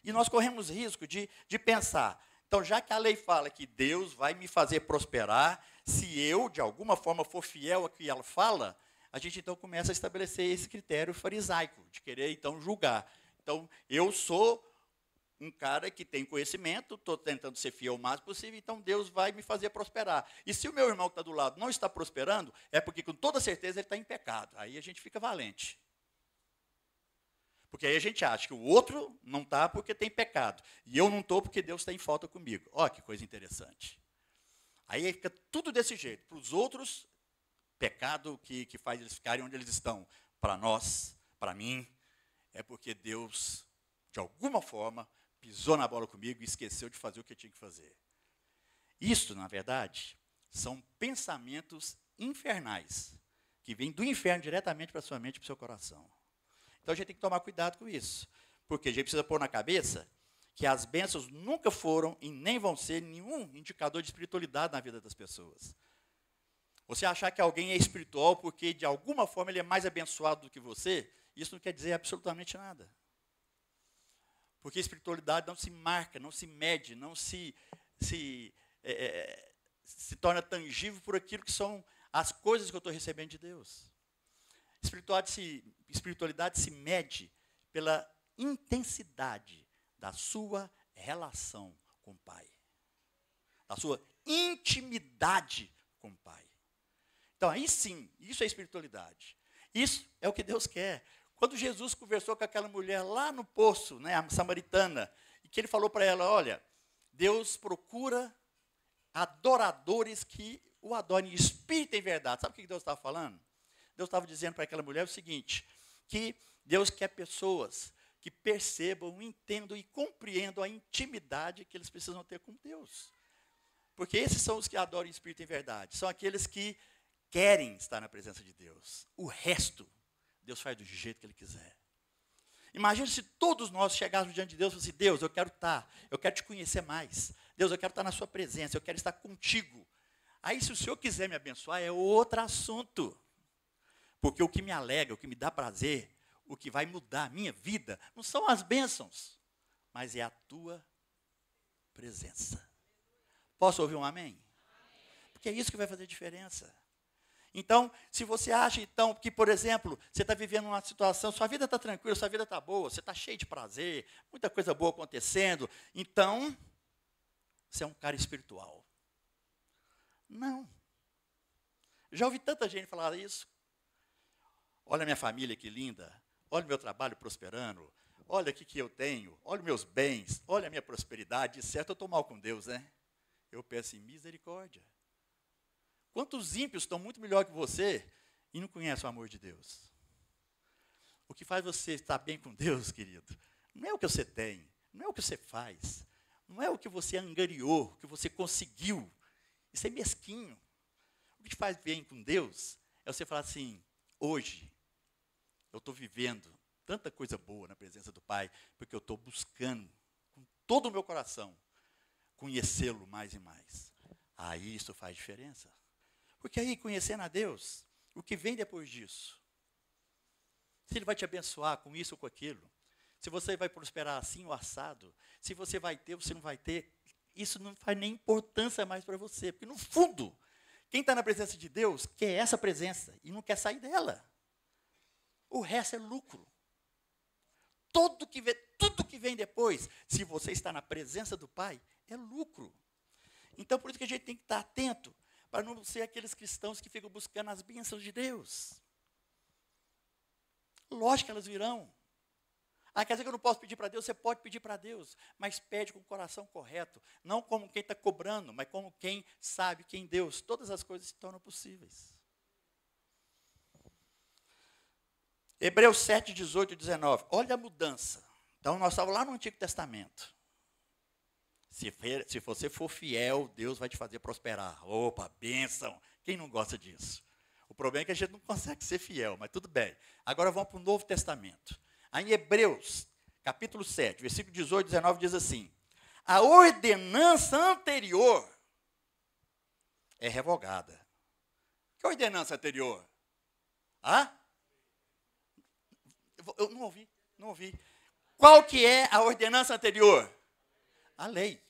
S4: E nós corremos risco de pensar, então já que a lei fala que Deus vai me fazer prosperar, se eu, de alguma forma, for fiel ao que ela fala, a gente então começa a estabelecer esse critério farisaico, de querer então julgar. Então, eu sou um cara que tem conhecimento, estou tentando ser fiel o máximo possível, então Deus vai me fazer prosperar. E se o meu irmão que está do lado não está prosperando, é porque com toda certeza ele está em pecado. Aí a gente fica valente. Porque aí a gente acha que o outro não está porque tem pecado. E eu não estou porque Deus está em falta comigo. Olha que coisa interessante. Aí fica tudo desse jeito. Para os outros, pecado que faz eles ficarem onde eles estão. Para nós, para mim, é porque Deus, de alguma forma, pisou na bola comigo e esqueceu de fazer o que eu tinha que fazer. Isso, na verdade, são pensamentos infernais, que vêm do inferno diretamente para a sua mente e para o seu coração. Então a gente tem que tomar cuidado com isso, porque a gente precisa pôr na cabeça que as bênçãos nunca foram e nem vão ser nenhum indicador de espiritualidade na vida das pessoas. Você achar que alguém é espiritual porque de alguma forma ele é mais abençoado do que você, isso não quer dizer absolutamente nada. Porque a espiritualidade não se marca, não se mede, não se torna tangível por aquilo que são as coisas que eu estou recebendo de Deus. Espiritualidade se mede pela intensidade da sua relação com o Pai. Da sua intimidade com o Pai. Então, aí sim, isso é espiritualidade. Isso é o que Deus quer. Quando Jesus conversou com aquela mulher lá no poço, né, a samaritana, e que ele falou para ela, olha, Deus procura adoradores que o adorem em espírito e em verdade. Sabe o que Deus estava falando? Deus estava dizendo para aquela mulher o seguinte, que Deus quer pessoas que percebam, entendam e compreendam a intimidade que eles precisam ter com Deus. Porque esses são os que adoram em espírito e em verdade. São aqueles que querem estar na presença de Deus. O resto, Deus faz do jeito que Ele quiser. Imagina se todos nós chegássemos diante de Deus e fôssemos assim, Deus, eu quero te conhecer mais. Deus, eu quero estar na sua presença, eu quero estar contigo. Aí, se o Senhor quiser me abençoar, é outro assunto. Porque o que me alegra, o que me dá prazer, o que vai mudar a minha vida, não são as bênçãos, mas é a tua presença. Posso ouvir um amém? Porque é isso que vai fazer diferença. Então, se você acha, então, que, por exemplo, você está vivendo uma situação, sua vida está tranquila, sua vida está boa, você está cheio de prazer, muita coisa boa acontecendo, então, você é um cara espiritual. Não. Já ouvi tanta gente falar isso. Olha a minha família que linda, olha o meu trabalho prosperando, olha o que eu tenho, olha os meus bens, olha a minha prosperidade, de certo eu estou mal com Deus, né? Eu peço em misericórdia. Quantos ímpios estão muito melhor que você e não conhecem o amor de Deus? O que faz você estar bem com Deus, querido, não é o que você tem, não é o que você faz, não é o que você angariou, o que você conseguiu. Isso é mesquinho. O que te faz bem com Deus é você falar assim, hoje eu estou vivendo tanta coisa boa na presença do Pai, porque eu estou buscando com todo o meu coração conhecê-lo mais e mais. Aí isso faz diferença. Porque aí, conhecendo a Deus, o que vem depois disso? se Ele vai te abençoar com isso ou com aquilo, se você vai prosperar assim ou assado, se você vai ter ou você não vai ter, isso não faz nem importância mais para você, porque no fundo, quem está na presença de Deus quer essa presença e não quer sair dela. O resto é lucro. Tudo que vem depois, se você está na presença do Pai, é lucro. Então, por isso que a gente tem que estar atento, para não ser aqueles cristãos que ficam buscando as bênçãos de Deus. Lógico que elas virão. Quer dizer que eu não posso pedir para Deus? Você pode pedir para Deus, mas pede com o coração correto. Não como quem está cobrando, mas como quem sabe que em Deus todas as coisas se tornam possíveis. Hebreus 7, 18 e 19. Olha a mudança. Então, nós estávamos lá no Antigo Testamento. Se você for fiel, Deus vai te fazer prosperar. Opa, bênção. Quem não gosta disso? O problema é que a gente não consegue ser fiel, mas tudo bem. Agora vamos para o Novo Testamento. Aí em Hebreus, capítulo 7, versículo 18 e 19, diz assim: a ordenança anterior é revogada. Que ordenança anterior? Eu não ouvi. Qual que é a ordenança anterior? A lei.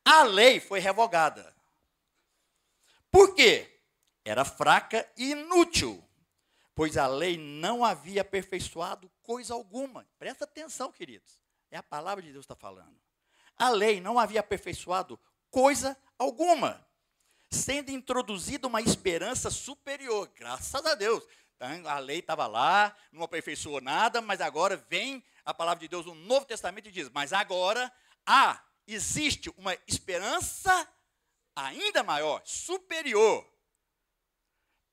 S4: A lei foi revogada. Por quê? Era fraca e inútil, pois a lei não havia aperfeiçoado coisa alguma. Presta atenção, queridos. É a palavra de Deus que está falando. A lei não havia aperfeiçoado coisa alguma, sendo introduzida uma esperança superior. Graças a Deus. Então, a lei estava lá, não aperfeiçoou nada, mas agora vem a palavra de Deus no Novo Testamento e diz, mas agora existe uma esperança ainda maior, superior,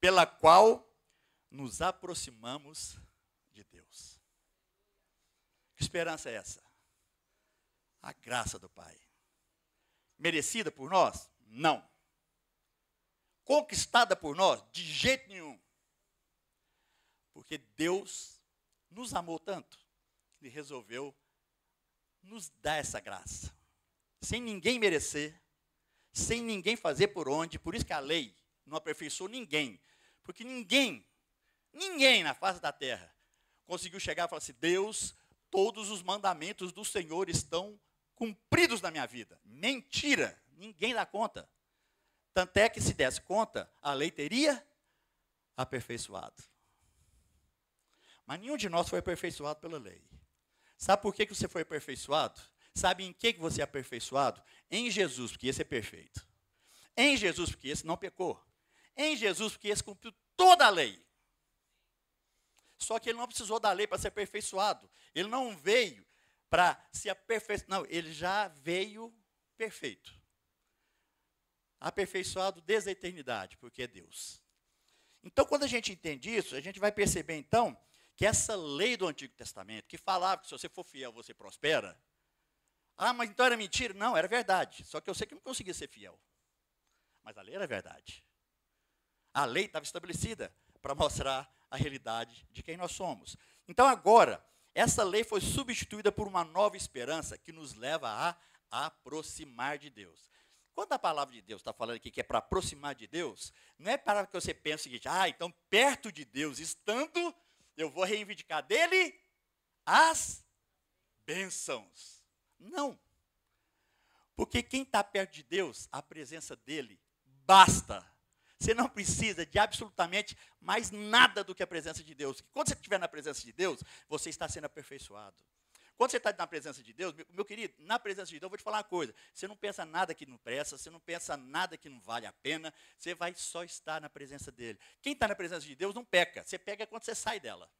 S4: pela qual nos aproximamos de Deus. Que esperança é essa? A graça do Pai. Merecida por nós? Não. Conquistada por nós? De jeito nenhum. Porque Deus nos amou tanto, que Ele resolveu nos dar essa graça. Sem ninguém merecer, sem ninguém fazer por onde. Por isso que a lei não aperfeiçoou ninguém. Porque ninguém na face da terra conseguiu chegar e falar assim, Deus, todos os mandamentos do Senhor estão cumpridos na minha vida. Mentira, ninguém dá conta. Tanto é que se desse conta, a lei teria aperfeiçoado. Mas nenhum de nós foi aperfeiçoado pela lei. Sabe por que você foi aperfeiçoado? Sabe em que você é aperfeiçoado? Em Jesus, porque esse é perfeito. Em Jesus, porque esse não pecou. Em Jesus, porque esse cumpriu toda a lei. Só que ele não precisou da lei para ser aperfeiçoado. Ele não veio para se aperfeiçoar. Não, ele já veio perfeito. Aperfeiçoado desde a eternidade, porque é Deus. Então, quando a gente entende isso, a gente vai perceber, então, que essa lei do Antigo Testamento, que falava que se você for fiel, você prospera. Mas então era mentira? Não, era verdade. Só que eu sei que não conseguia ser fiel. Mas a lei era verdade. A lei estava estabelecida para mostrar a realidade de quem nós somos. Então agora, essa lei foi substituída por uma nova esperança que nos leva a aproximar de Deus. Quando a palavra de Deus está falando aqui que é para aproximar de Deus, não é para que você pense o seguinte, então perto de Deus estando, eu vou reivindicar dele as bênçãos. Não. Porque quem está perto de Deus, a presença dele basta. Você não precisa de absolutamente mais nada do que a presença de Deus. Quando você estiver na presença de Deus, você está sendo aperfeiçoado. Quando você está na presença de Deus, meu querido, na presença de Deus, eu vou te falar uma coisa. Você não pensa nada que não presta, você não pensa nada que não vale a pena, você vai só estar na presença dele. Quem está na presença de Deus não peca, você pega quando você sai dela.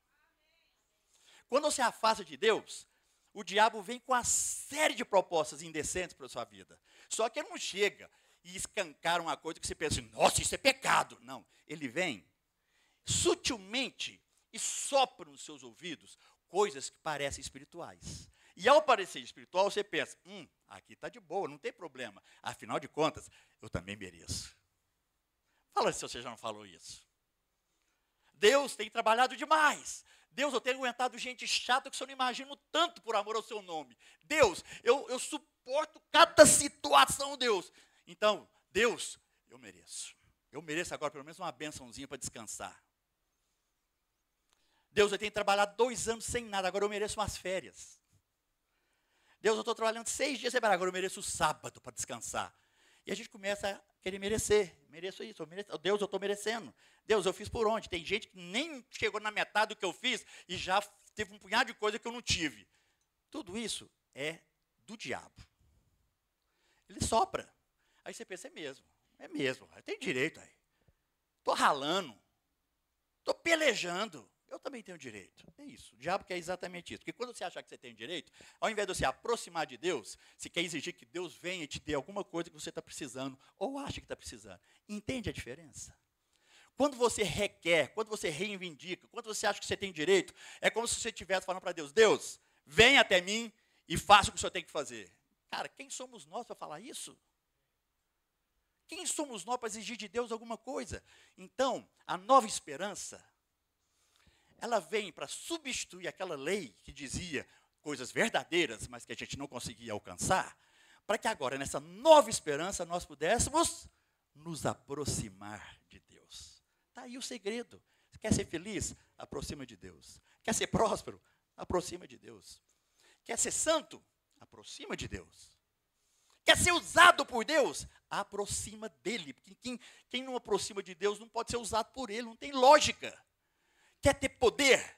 S4: Quando você afasta de Deus, o diabo vem com uma série de propostas indecentes para a sua vida. Só que ele não chega e escancara uma coisa que você pensa, nossa, isso é pecado. Não, ele vem sutilmente e sopra nos seus ouvidos coisas que parecem espirituais. E ao parecer espiritual, você pensa, aqui está de boa, não tem problema. Afinal de contas, eu também mereço. Fala se você já não falou isso. Deus tem trabalhado demais. Deus, eu tenho aguentado gente chata que eu não imagino tanto por amor ao seu nome. Deus, eu suporto cada situação, Deus. Então, Deus, eu mereço. Eu mereço agora pelo menos uma bênçãozinha para descansar. Deus, eu tenho trabalhado 2 anos sem nada, agora eu mereço umas férias. Deus, eu estou trabalhando 6 dias sem parar, agora eu mereço o sábado para descansar. E a gente começa a querer merecer. Mereço isso, Deus, eu estou merecendo. Deus, eu fiz por onde? Tem gente que nem chegou na metade do que eu fiz e já teve um punhado de coisa que eu não tive. Tudo isso é do diabo. Ele sopra. Aí você pensa, é mesmo, eu tenho direito aí. Estou ralando, estou pelejando. Eu também tenho direito. É isso. O diabo quer exatamente isso. Porque quando você achar que você tem direito, ao invés de você aproximar de Deus, você quer exigir que Deus venha e te dê alguma coisa que você está precisando, ou acha que está precisando. Entende a diferença? Quando você requer, quando você reivindica, quando você acha que você tem direito, é como se você estivesse falando para Deus, Deus, venha até mim e faça o que o Senhor tem que fazer. Cara, quem somos nós para falar isso? Quem somos nós para exigir de Deus alguma coisa? Então, a nova esperança, ela vem para substituir aquela lei que dizia coisas verdadeiras, mas que a gente não conseguia alcançar, para que agora, nessa nova esperança, nós pudéssemos nos aproximar de Deus. Está aí o segredo. Você quer ser feliz? Aproxima de Deus. Quer ser próspero? Aproxima de Deus. Quer ser santo? Aproxima de Deus. Quer ser usado por Deus? Aproxima dele. Porque quem não aproxima de Deus não pode ser usado por ele, não tem lógica. Quer ter poder?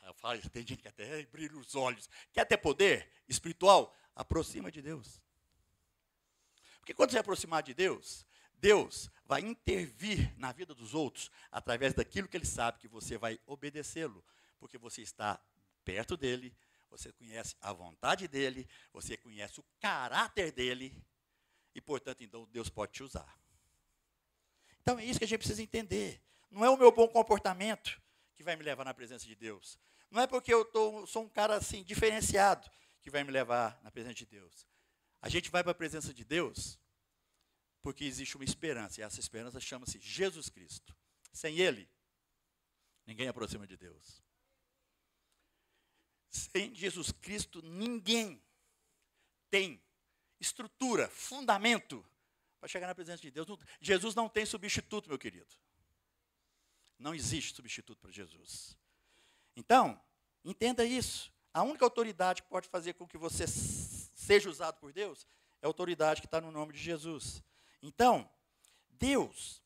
S4: Eu falo, tem gente que até brilha os olhos. Quer ter poder espiritual? Aproxima de Deus. Porque quando você aproximar de Deus, Deus vai intervir na vida dos outros através daquilo que Ele sabe que você vai obedecê-lo. Porque você está perto dEle, você conhece a vontade dEle, você conhece o caráter dEle, e, portanto, então, Deus pode te usar. Então, é isso que a gente precisa entender. Não é o meu bom comportamento que vai me levar na presença de Deus. Não é porque eu sou um cara assim, diferenciado, que vai me levar na presença de Deus. A gente vai para a presença de Deus porque existe uma esperança, e essa esperança chama-se Jesus Cristo. Sem Ele, ninguém aproxima de Deus. Sem Jesus Cristo, ninguém tem estrutura, fundamento para chegar na presença de Deus. Jesus não tem substituto, meu querido. Não existe substituto para Jesus. Então, entenda isso. A única autoridade que pode fazer com que você seja usado por Deus é a autoridade que está no nome de Jesus. Então, Deus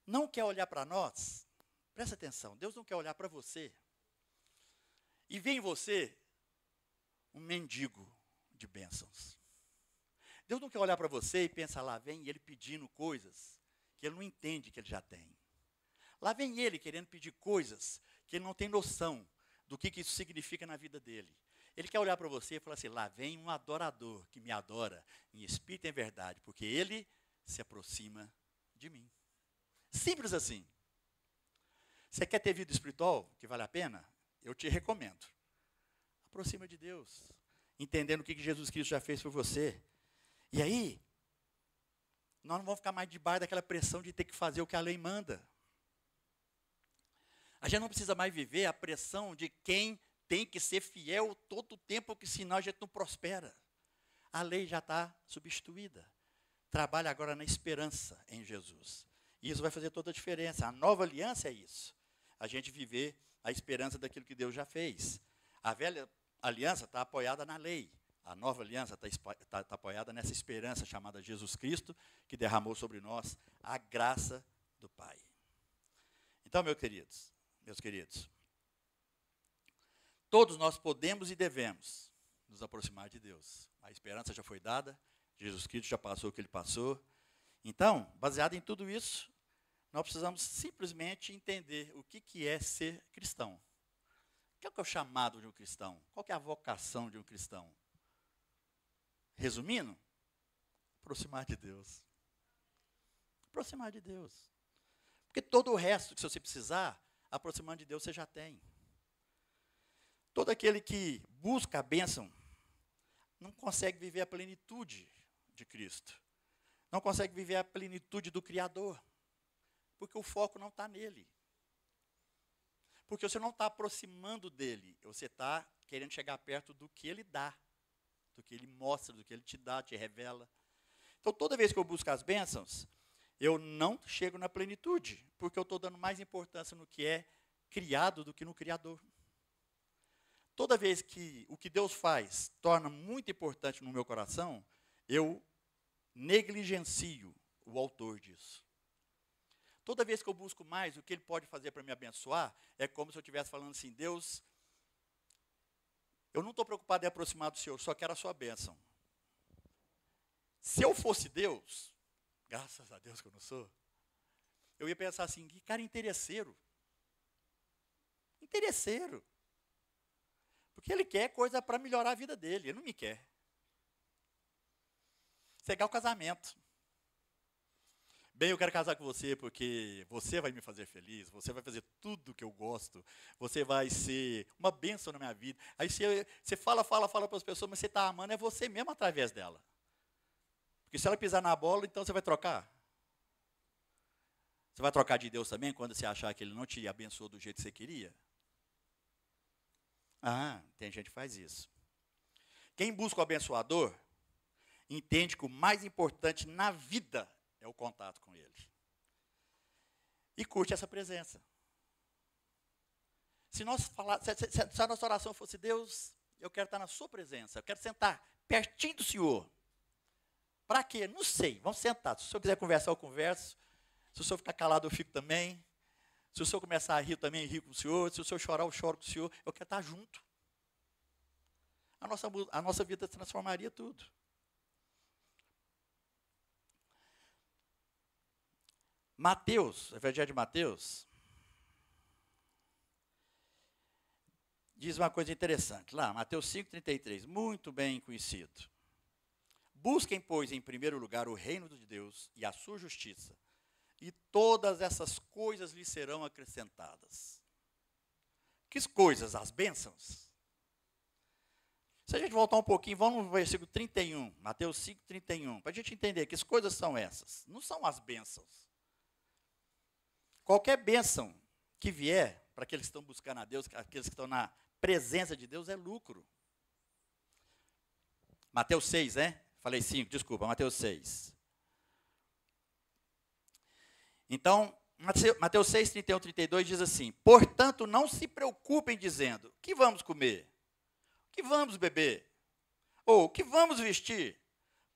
S4: não quer olhar para nós, presta atenção, Deus não quer olhar para você e ver em você um mendigo de bênçãos. Deus não quer olhar para você e pensar, lá vem ele pedindo coisas que ele não entende que ele já tem. Lá vem ele querendo pedir coisas que ele não tem noção do que isso significa na vida dele. Ele quer olhar para você e falar assim, lá vem um adorador que me adora em espírito e em verdade, porque ele se aproxima de mim. Simples assim. Você quer ter vida espiritual que vale a pena? Eu te recomendo. Aproxima de Deus, entendendo o que Jesus Cristo já fez por você. E aí, nós não vamos ficar mais debaixo daquela pressão de ter que fazer o que a lei manda. A gente não precisa mais viver a pressão de quem tem que ser fiel todo o tempo, porque senão a gente não prospera. A lei já está substituída. Trabalha agora na esperança em Jesus. E isso vai fazer toda a diferença. A nova aliança é isso. A gente viver a esperança daquilo que Deus já fez. A velha aliança está apoiada na lei. A nova aliança está apoiada nessa esperança chamada Jesus Cristo, que derramou sobre nós a graça do Pai. Então, meus queridos, todos nós podemos e devemos nos aproximar de Deus. A esperança já foi dada, Jesus Cristo já passou o que Ele passou. Então, baseado em tudo isso, nós precisamos simplesmente entender o que é ser cristão. O que é o chamado de um cristão? Qual que é a vocação de um cristão? Resumindo, aproximar de Deus. Aproximar de Deus. Porque todo o resto que se você precisar, aproximando de Deus você já tem. Todo aquele que busca a bênção não consegue viver a plenitude de Cristo. Não consegue viver a plenitude do Criador. Porque o foco não está nele. Porque você não está aproximando dele. Você está querendo chegar perto do que ele dá. Do que ele mostra, do que ele te dá, te revela. Então, toda vez que eu busco as bênçãos, eu não chego na plenitude. Porque eu estou dando mais importância no que é criado do que no Criador. Toda vez que o que Deus faz torna muito importante no meu coração, eu negligencio o autor disso. Toda vez que eu busco mais o que Ele pode fazer para me abençoar, é como se eu estivesse falando assim, Deus, eu não estou preocupado em aproximar do Senhor, só quero a sua bênção. Se eu fosse Deus, graças a Deus que eu não sou, eu ia pensar assim, que cara interesseiro. Interesseiro. Porque ele quer coisa para melhorar a vida dele, ele não me quer. Cegar o casamento. Bem, eu quero casar com você porque você vai me fazer feliz, você vai fazer tudo que eu gosto, você vai ser uma bênção na minha vida. Aí você fala para as pessoas, mas você está amando é você mesmo através dela. Porque se ela pisar na bola, então você vai trocar. Você vai trocar de Deus também quando você achar que Ele não te abençoou do jeito que você queria? Ah, tem gente que faz isso. Quem busca o abençoador, entende que o mais importante na vida é o contato com Ele. E curte essa presença. Se a nossa oração fosse, Deus, eu quero estar na sua presença, eu quero sentar pertinho do Senhor. Para quê? Não sei, vamos sentar. Se o senhor quiser conversar, eu converso. Se o senhor ficar calado, eu fico também. Se o senhor começar a rir, eu também rio com o senhor. Se o senhor chorar, eu choro com o senhor. Eu quero estar junto. A nossa vida transformaria tudo. Mateus, Evangelho de Mateus, diz uma coisa interessante. Lá, Mateus 5,33, muito bem conhecido. Busquem, pois, em primeiro lugar o reino de Deus e a sua justiça, e todas essas coisas lhes serão acrescentadas. Que coisas? As bênçãos? Se a gente voltar um pouquinho, vamos no versículo 31, Mateus 5,31, para a gente entender que coisas são essas. Não são as bênçãos. Qualquer bênção que vier, para aqueles que estão buscando a Deus, aqueles que estão na presença de Deus, é lucro. Mateus 6, né? Falei 5, desculpa, Mateus 6. Então, Mateus 6, 31, 32 diz assim, portanto, não se preocupem dizendo, o que vamos comer? O que vamos beber? Ou o que vamos vestir?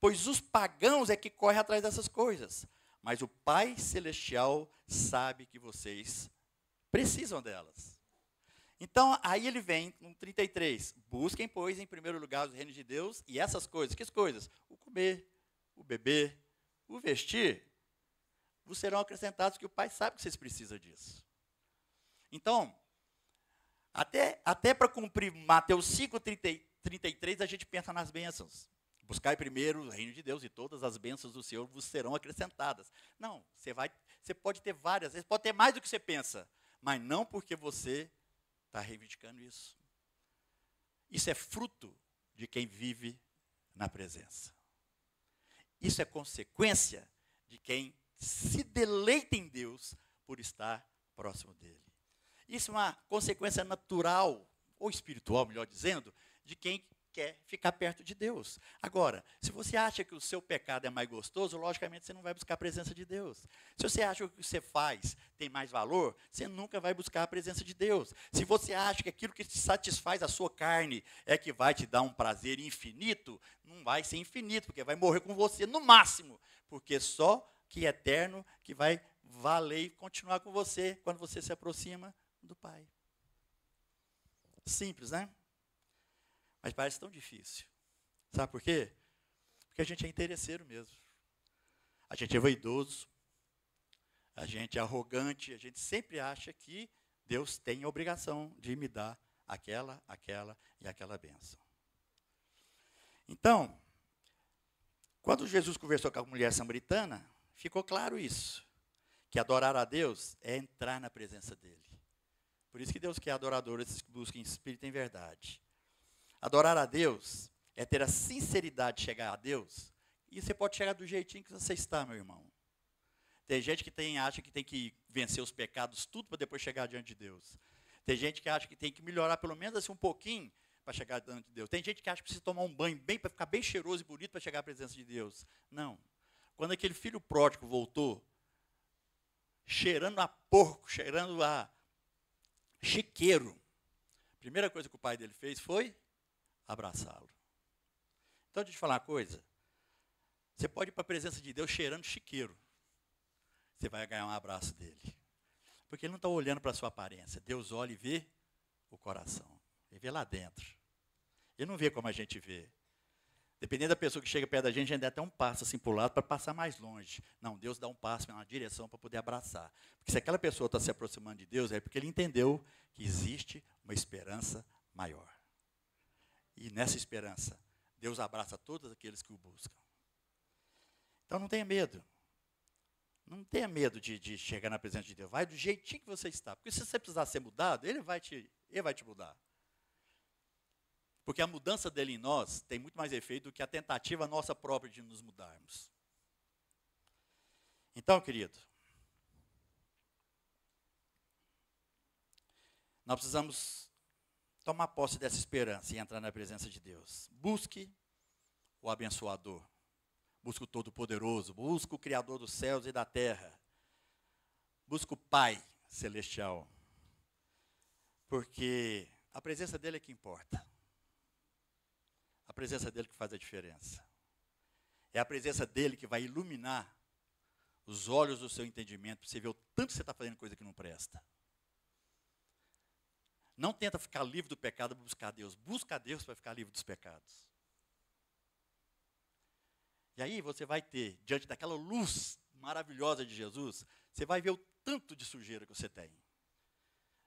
S4: Pois os pagãos é que correm atrás dessas coisas. Mas o Pai Celestial sabe que vocês precisam delas. Então, aí ele vem no 33. Busquem, pois, em primeiro lugar o reino de Deus e essas coisas. Que coisas? O comer, o beber, o vestir, vos serão acrescentados, que o Pai sabe que vocês precisam disso. Então, até para cumprir Mateus 5, 33, a gente pensa nas bênçãos. Buscai primeiro o reino de Deus e todas as bênçãos do Senhor vos serão acrescentadas. Não, você pode ter várias, você pode ter mais do que você pensa, mas não porque você está reivindicando isso. Isso é fruto de quem vive na presença. Isso é consequência de quem se deleita em Deus por estar próximo dele. Isso é uma consequência natural, ou espiritual, melhor dizendo, de quem quer ficar perto de Deus. Agora, se você acha que o seu pecado é mais gostoso, logicamente você não vai buscar a presença de Deus. Se você acha que o que você faz tem mais valor, você nunca vai buscar a presença de Deus. Se você acha que aquilo que te satisfaz a sua carne é que vai te dar um prazer infinito, não vai ser infinito, porque vai morrer com você no máximo, porque só que é eterno que vai valer e continuar com você quando você se aproxima do Pai. Simples, né? Mas parece tão difícil. Sabe por quê? Porque a gente é interesseiro mesmo. A gente é vaidoso. A gente é arrogante. A gente sempre acha que Deus tem a obrigação de me dar aquela e aquela bênção. Então, quando Jesus conversou com a mulher samaritana, ficou claro isso. Que adorar a Deus é entrar na presença dEle. Por isso que Deus quer adoradores que busquem espírito em verdade. Adorar a Deus é ter a sinceridade de chegar a Deus. E você pode chegar do jeitinho que você está, meu irmão. Tem gente que acha que tem que vencer os pecados tudo para depois chegar diante de Deus. Tem gente que acha que tem que melhorar pelo menos assim um pouquinho para chegar diante de Deus. Tem gente que acha que precisa tomar um banho bem para ficar bem cheiroso e bonito para chegar à presença de Deus. Não. Quando aquele filho pródigo voltou, cheirando a porco, cheirando a chiqueiro. A primeira coisa que o pai dele fez foi abraçá-lo. Então, deixa eu te falar uma coisa. Você pode ir para a presença de Deus cheirando chiqueiro. Você vai ganhar um abraço dele. Porque ele não está olhando para a sua aparência. Deus olha e vê o coração. Ele vê lá dentro. Ele não vê como a gente vê. Dependendo da pessoa que chega perto da gente dá até um passo assim para o lado para passar mais longe. Não, Deus dá um passo na direção para poder abraçar. Porque se aquela pessoa está se aproximando de Deus, é porque ele entendeu que existe uma esperança maior. E nessa esperança, Deus abraça todos aqueles que o buscam. Então não tenha medo. Não tenha medo de chegar na presença de Deus. Vai do jeitinho que você está. Porque se você precisar ser mudado, Ele vai te mudar. Porque a mudança dele em nós tem muito mais efeito do que a tentativa nossa própria de nos mudarmos. Então, querido, nós precisamos tomar posse dessa esperança e entrar na presença de Deus. Busque o abençoador. Busque o Todo-Poderoso. Busque o Criador dos céus e da terra. Busque o Pai Celestial. Porque a presença dele é que importa. A presença dele que faz a diferença. É a presença dele que vai iluminar os olhos do seu entendimento, para você ver o tanto que você está fazendo coisa que não presta. Não tenta ficar livre do pecado para buscar Deus. Busca Deus para ficar livre dos pecados. E aí você vai ter, diante daquela luz maravilhosa de Jesus, você vai ver o tanto de sujeira que você tem.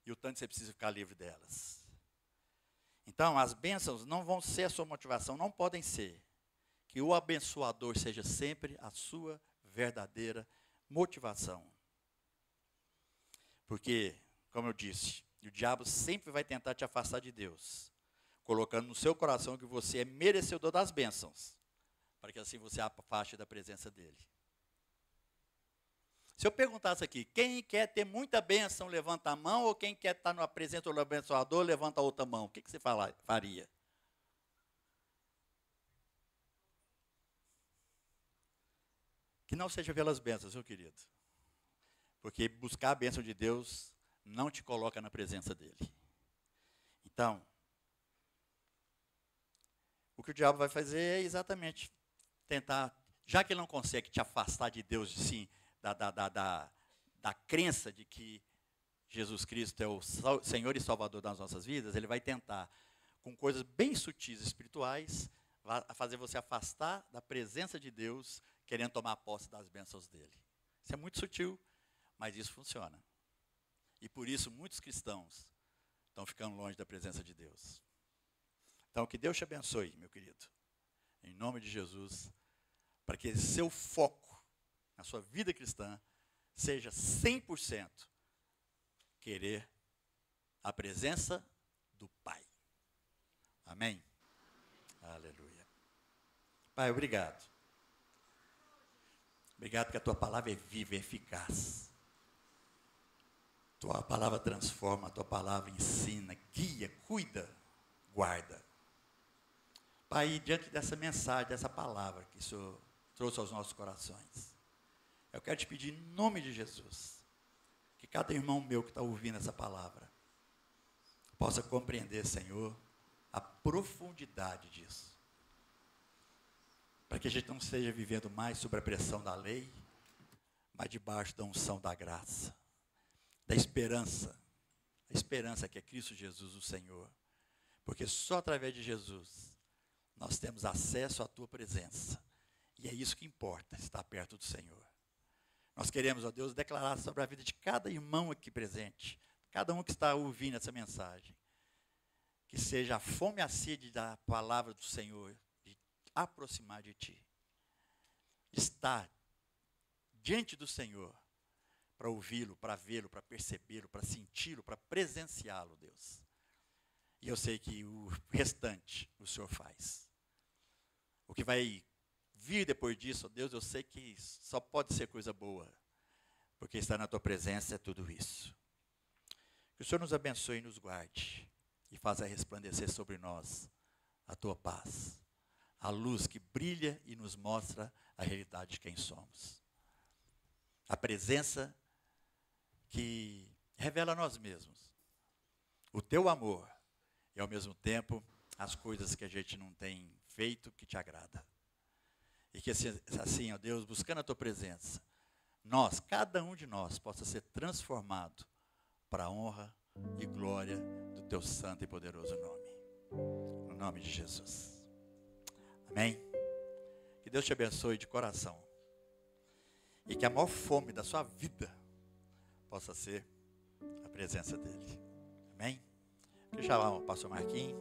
S4: E o tanto que você precisa ficar livre delas. Então, as bênçãos não vão ser a sua motivação, não podem ser. Que o abençoador seja sempre a sua verdadeira motivação. Porque, como eu disse, o diabo sempre vai tentar te afastar de Deus, colocando no seu coração que você é merecedor das bênçãos, para que assim você afaste da presença dele. Se eu perguntasse aqui, quem quer ter muita bênção, levanta a mão, ou quem quer estar na presença do abençoador, levanta a outra mão. O que você faria? Que não seja pelas bênçãos, meu querido. Porque buscar a bênção de Deus não te coloca na presença dele. Então, o que o diabo vai fazer é exatamente tentar, já que ele não consegue te afastar de Deus, sim, da crença de que Jesus Cristo é o Senhor e Salvador das nossas vidas, ele vai tentar, com coisas bem sutis espirituais, fazer você afastar da presença de Deus, querendo tomar posse das bênçãos dele. Isso é muito sutil, mas isso funciona. E por isso muitos cristãos estão ficando longe da presença de Deus. Então, que Deus te abençoe, meu querido, em nome de Jesus, para que seu foco na sua vida cristã seja 100% querer a presença do Pai. Amém? Aleluia. Pai, obrigado. Obrigado porque a tua palavra é viva, é eficaz. Tua palavra transforma, a tua palavra ensina, guia, cuida, guarda. Pai, diante dessa mensagem, dessa palavra que o Senhor trouxe aos nossos corações, eu quero te pedir em nome de Jesus, que cada irmão meu que está ouvindo essa palavra, possa compreender, Senhor, a profundidade disso. Para que a gente não esteja vivendo mais sob a pressão da lei, mas debaixo da unção da graça, da esperança. A esperança que é Cristo Jesus, o Senhor. Porque só através de Jesus nós temos acesso à tua presença. E é isso que importa, estar perto do Senhor. Nós queremos, ó Deus, declarar sobre a vida de cada irmão aqui presente, cada um que está ouvindo essa mensagem, que seja a fome e a sede da palavra do Senhor, de aproximar de Ti, estar diante do Senhor, para ouvi-lo, para vê-lo, para percebê-lo, para senti-lo, para presenciá-lo, Deus. E eu sei que o restante o Senhor faz. O que vai vir depois disso, ó Deus, eu sei que só pode ser coisa boa, porque estar na tua presença é tudo isso. Que o Senhor nos abençoe e nos guarde, e faça resplandecer sobre nós a tua paz, a luz que brilha e nos mostra a realidade de quem somos. A presença que revela a nós mesmos, o teu amor e, ao mesmo tempo, as coisas que a gente não tem feito que te agrada. E que assim, ó Deus, buscando a tua presença, nós, cada um de nós, possa ser transformado para a honra e glória do teu santo e poderoso nome. No nome de Jesus. Amém? Que Deus te abençoe de coração. E que a maior fome da sua vida possa ser a presença dele. Amém? Deixa eu chamar o pastor Marquinhos.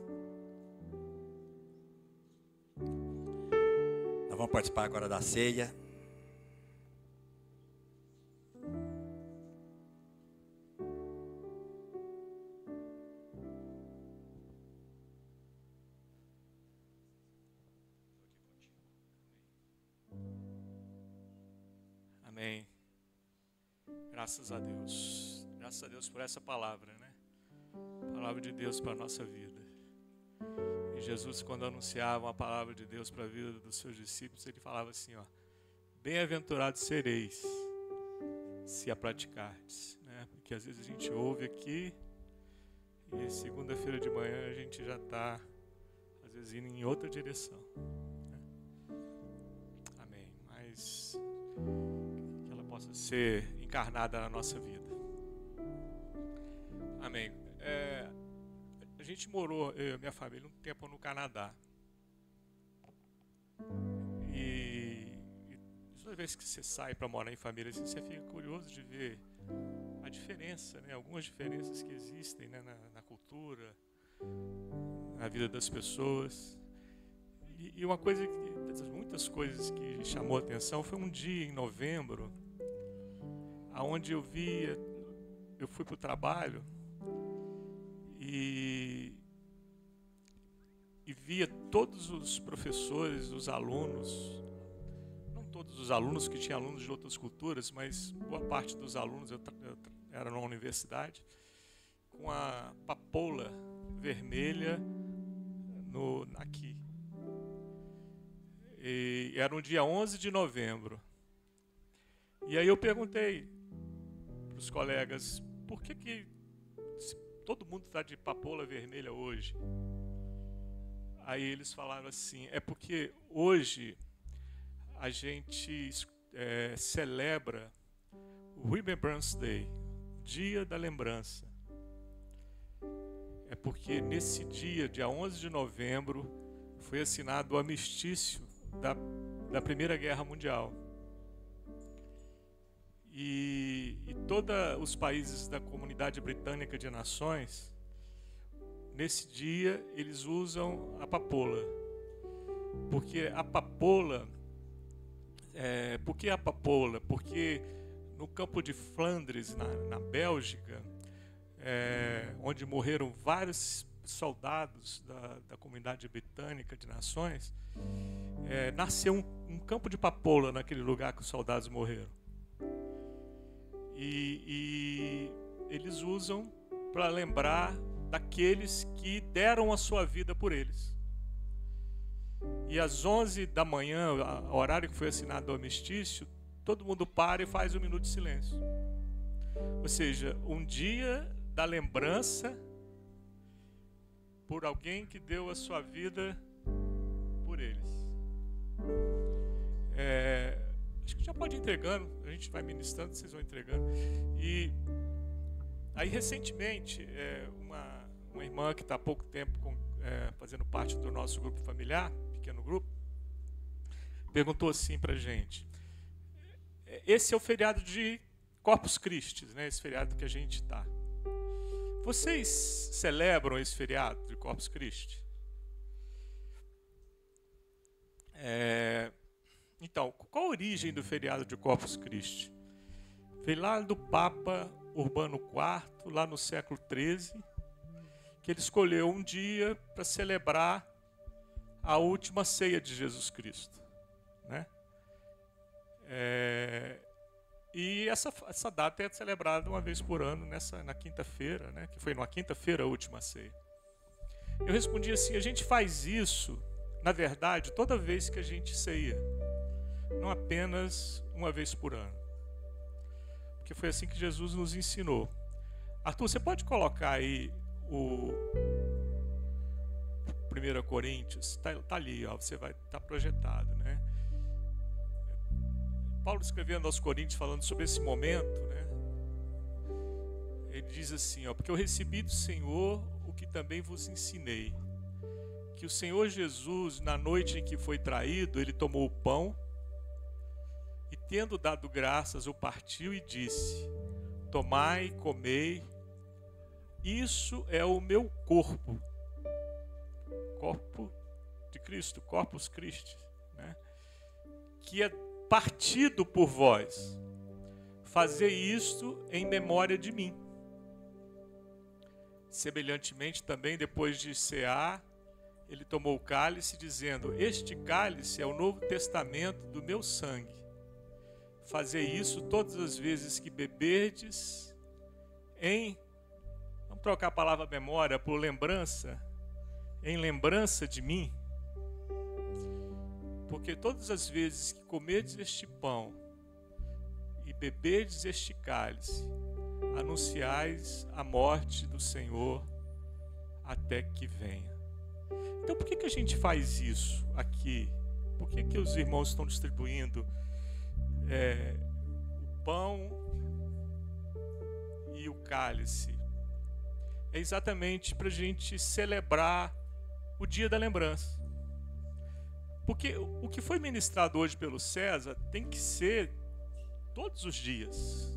S4: Nós vamos participar agora da ceia.
S5: Amém. Graças a Deus. Graças a Deus por essa palavra, né? Palavra de Deus para a nossa vida. E Jesus, quando anunciava a palavra de Deus para a vida dos seus discípulos, ele falava assim, ó: bem-aventurados sereis se a praticardes, né? Porque às vezes a gente ouve aqui e segunda-feira de manhã a gente já está, às vezes, indo em outra direção, né? Amém. Mas que ela possa ser encarnada na nossa vida. Amém. A gente morou, eu e minha família, um tempo no Canadá. E toda vez que você sai para morar em família, assim, você fica curioso de ver a diferença, né? Algumas diferenças que existem, né? na cultura, na vida das pessoas. E uma coisa, muitas coisas que chamou a atenção, foi um dia em novembro, onde eu fui para o trabalho e via todos os professores, os alunos, não todos os alunos, que tinham alunos de outras culturas, mas boa parte dos alunos, eu era numa universidade, com a papoula vermelha aqui. E era um dia 11 de novembro. E aí eu perguntei para os colegas, por que todo mundo está de papoula vermelha hoje? Aí eles falaram assim, é porque hoje a gente celebra o Remembrance Day, Dia da Lembrança. É porque nesse dia 11 de novembro, foi assinado o armistício da Primeira Guerra Mundial. E todos os países da Comunidade Britânica de Nações, nesse dia, eles usam a papoula. Porque a papoula... por que a papoula? Porque no campo de Flandres, na Bélgica, onde morreram vários soldados da Comunidade Britânica de Nações, nasceu um campo de papoula naquele lugar que os soldados morreram. E eles usam para lembrar daqueles que deram a sua vida por eles. E às 11 da manhã, o horário que foi assinado o armistício, todo mundo para e faz um minuto de silêncio. Ou seja, um dia da lembrança por alguém que deu a sua vida por eles. Acho que já pode ir entregando, a gente vai ministrando, vocês vão entregando. E aí recentemente, uma irmã que está há pouco tempo fazendo parte do nosso grupo familiar, pequeno grupo, perguntou assim para a gente: esse é o feriado de Corpus Christi, né? Esse feriado que a gente está. Vocês celebram esse feriado de Corpus Christi? Então, qual a origem do feriado de Corpus Christi? Veio lá do Papa Urbano IV, lá no século XIII, que ele escolheu um dia para celebrar a última ceia de Jesus Cristo, né? E essa data é celebrada uma vez por ano, na quinta-feira, né? Que foi numa quinta-feira a última ceia. Eu respondi assim: a gente faz isso, na verdade, toda vez que a gente ceia, não apenas uma vez por ano. Porque foi assim que Jesus nos ensinou. Arthur, você pode colocar aí o 1 Coríntios, tá ali, ó, você vai estar projetado, né? Paulo escrevendo aos Coríntios, falando sobre esse momento, né? Ele diz assim, ó, porque eu recebi do Senhor o que também vos ensinei, que o Senhor Jesus, na noite em que foi traído, ele tomou o pão e, tendo dado graças, o partiu e disse: tomai, comei, isso é o meu corpo, corpo de Cristo, Corpus Christi, né? Que é partido por vós. Fazei isto em memória de mim. Semelhantemente também, depois de cear, ele tomou o cálice, dizendo: este cálice é o novo testamento do meu sangue. Fazei isso todas as vezes que beberdes em... Vamos trocar a palavra memória por lembrança. Em lembrança de mim. Porque todas as vezes que comerdes este pão e beberdes este cálice, anunciais a morte do Senhor até que venha. Então por que a gente faz isso aqui? Por que os irmãos estão distribuindo o pão e o cálice? É exatamente para a gente celebrar o dia da lembrança. Porque o que foi ministrado hoje pelo César tem que ser todos os dias.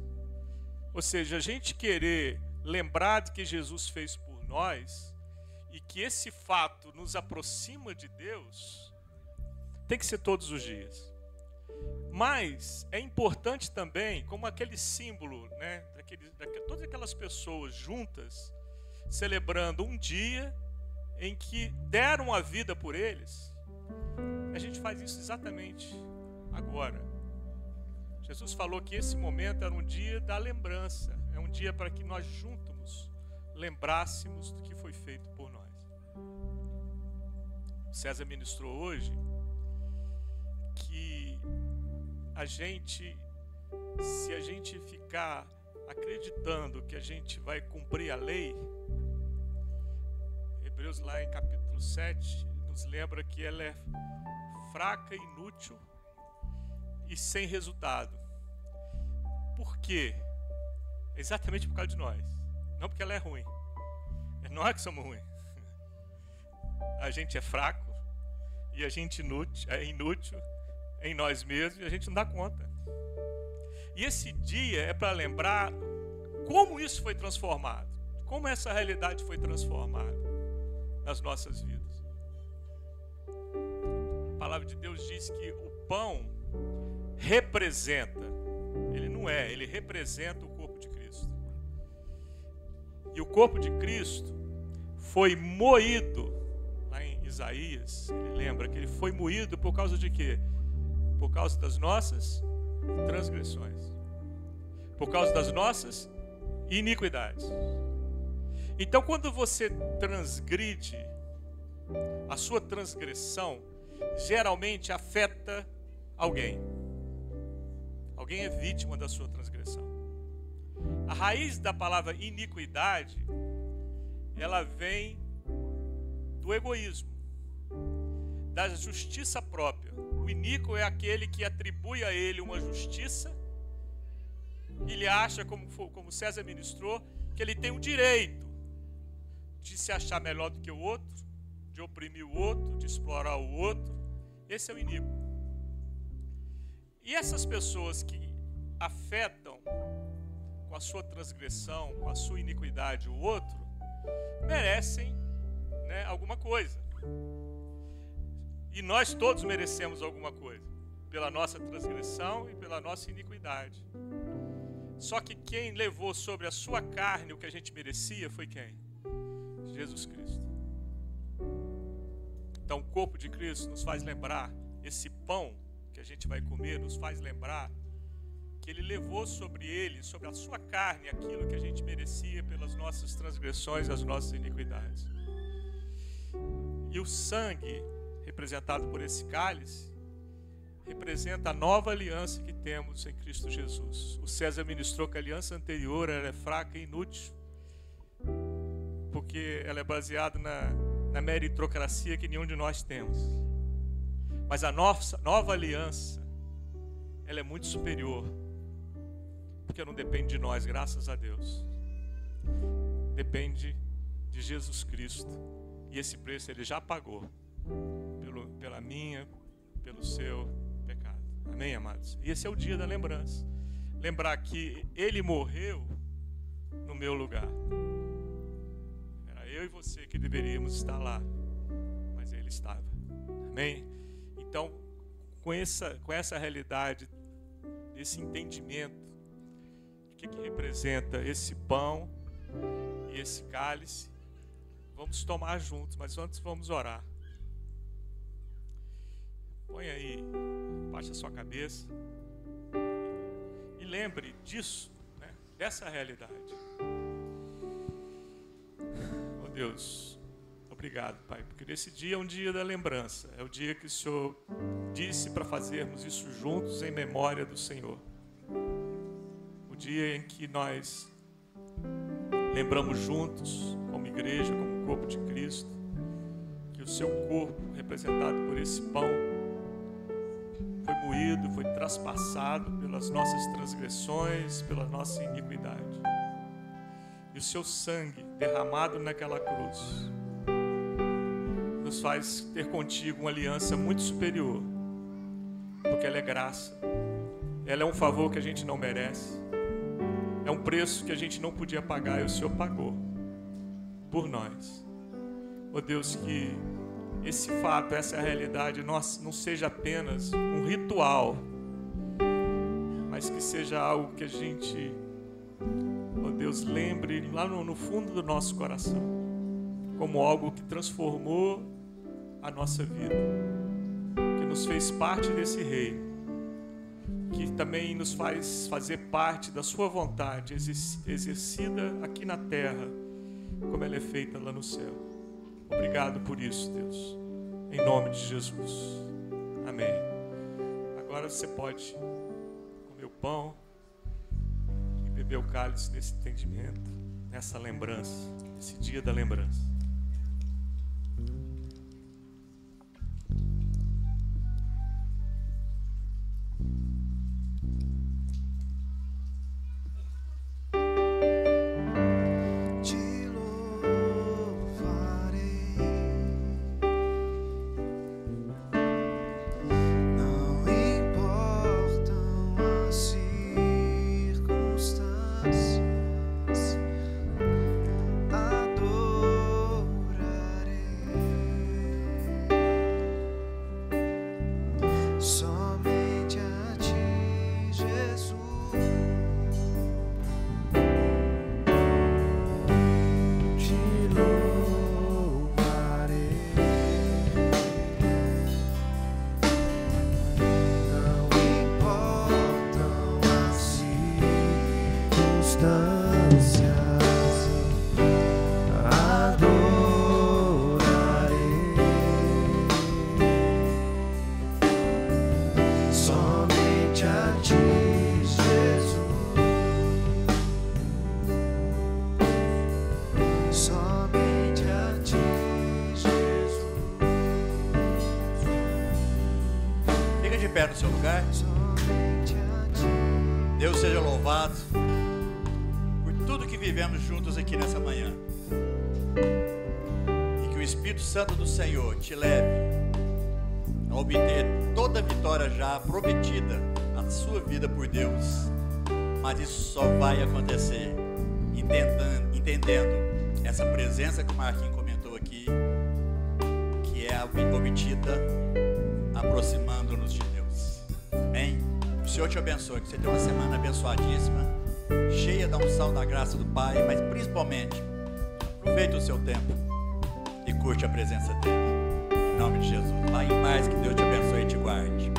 S5: Ou seja, a gente querer lembrar de que Jesus fez por nós e que esse fato nos aproxima de Deus, tem que ser todos os dias. Mas é importante também, como aquele símbolo, né, todas aquelas pessoas juntas, celebrando um dia em que deram a vida por eles, a gente faz isso exatamente agora. Jesus falou que esse momento era um dia da lembrança, é um dia para que nós juntos lembrássemos do que foi feito por nós. O César ministrou hoje que a gente, se a gente ficar acreditando que a gente vai cumprir a lei, Hebreus lá em capítulo 7 nos lembra que ela é fraca, inútil e sem resultado. Por quê? Exatamente por causa de nós. Não porque ela é ruim. É nós que somos ruins. A gente é fraco e a gente é inútil em nós mesmos e a gente não dá conta. E esse dia é para lembrar como isso foi transformado, como essa realidade foi transformada nas nossas vidas. A palavra de Deus diz que o pão representa, ele representa o corpo de Cristo. E o corpo de Cristo foi moído, lá em Isaías, ele lembra que ele foi moído por causa de quê? Por causa das nossas transgressões, por causa das nossas iniquidades. Então, quando você transgride, a sua transgressão geralmente afeta alguém. Alguém é vítima da sua transgressão. A raiz da palavra iniquidade, ela vem do egoísmo, da justiça própria. O iníquo é aquele que atribui a ele uma justiça, e ele acha, como César ministrou, que ele tem o direito de se achar melhor do que o outro, de oprimir o outro, de explorar o outro. Esse é o iníquo. E essas pessoas que afetam com a sua transgressão, com a sua iniquidade o outro, merecem, né, alguma coisa. E nós todos merecemos alguma coisa, pela nossa transgressão e pela nossa iniquidade. Só que quem levou sobre a sua carne o que a gente merecia foi quem? Jesus Cristo. Então o corpo de Cristo nos faz lembrar, esse pão que a gente vai comer nos faz lembrar que ele levou sobre ele, sobre a sua carne, aquilo que a gente merecia pelas nossas transgressões e as nossas iniquidades. E o sangue, representado por esse cálice, representa a nova aliança que temos em Cristo Jesus. O César ministrou que a aliança anterior era fraca e inútil, porque ela é baseada na meritocracia que nenhum de nós temos. Mas a nossa nova aliança, ela é muito superior, porque não depende de nós, graças a Deus. Depende de Jesus Cristo. E esse preço Ele já pagou pela minha, pelo seu pecado. Amém, amados? E esse é o dia da lembrança. Lembrar que Ele morreu no meu lugar. Era eu e você que deveríamos estar lá, mas Ele estava. Amém? Então, com essa realidade, esse entendimento, o que representa esse pão e esse cálice, vamos tomar juntos, mas antes vamos orar. Põe aí, baixa a sua cabeça e lembre disso, né? Dessa realidade. Oh Deus, obrigado, Pai, porque esse dia é um dia da lembrança, é o dia que o Senhor disse para fazermos isso juntos em memória do Senhor. O dia em que nós lembramos juntos, como igreja, como corpo de Cristo, que o seu corpo, representado por esse pão, foi moído, foi traspassado pelas nossas transgressões, pela nossa iniquidade. E o seu sangue derramado naquela cruz nos faz ter contigo uma aliança muito superior, porque ela é graça, ela é um favor que a gente não merece, é um preço que a gente não podia pagar e o Senhor pagou por nós. Oh Deus, que esse fato, essa realidade não seja apenas um ritual, mas que seja algo que a gente, oh Deus, lembre lá no fundo do nosso coração, como algo que transformou a nossa vida, que nos fez parte desse reino, que também nos faz fazer parte da sua vontade, exercida aqui na terra, como ela é feita lá no céu. Obrigado por isso, Deus, em nome de Jesus. Amém. Agora você pode comer o pão e beber o cálice nesse entendimento, nessa lembrança, nesse dia da lembrança.
S4: Pé no seu lugar. Deus seja louvado por tudo que vivemos juntos aqui nessa manhã, e que o Espírito Santo do Senhor te leve a obter toda a vitória já prometida na sua vida por Deus. Mas isso só vai acontecer entendendo essa presença que o Marquinhos comentou aqui, que é a obtida aproximando-nos de Deus. Amém? O Senhor te abençoe, que você tenha uma semana abençoadíssima, cheia da unção, da graça do Pai, mas principalmente, aproveite o seu tempo e curte a presença dEle. Em nome de Jesus. Vá em paz, que Deus te abençoe e te guarde.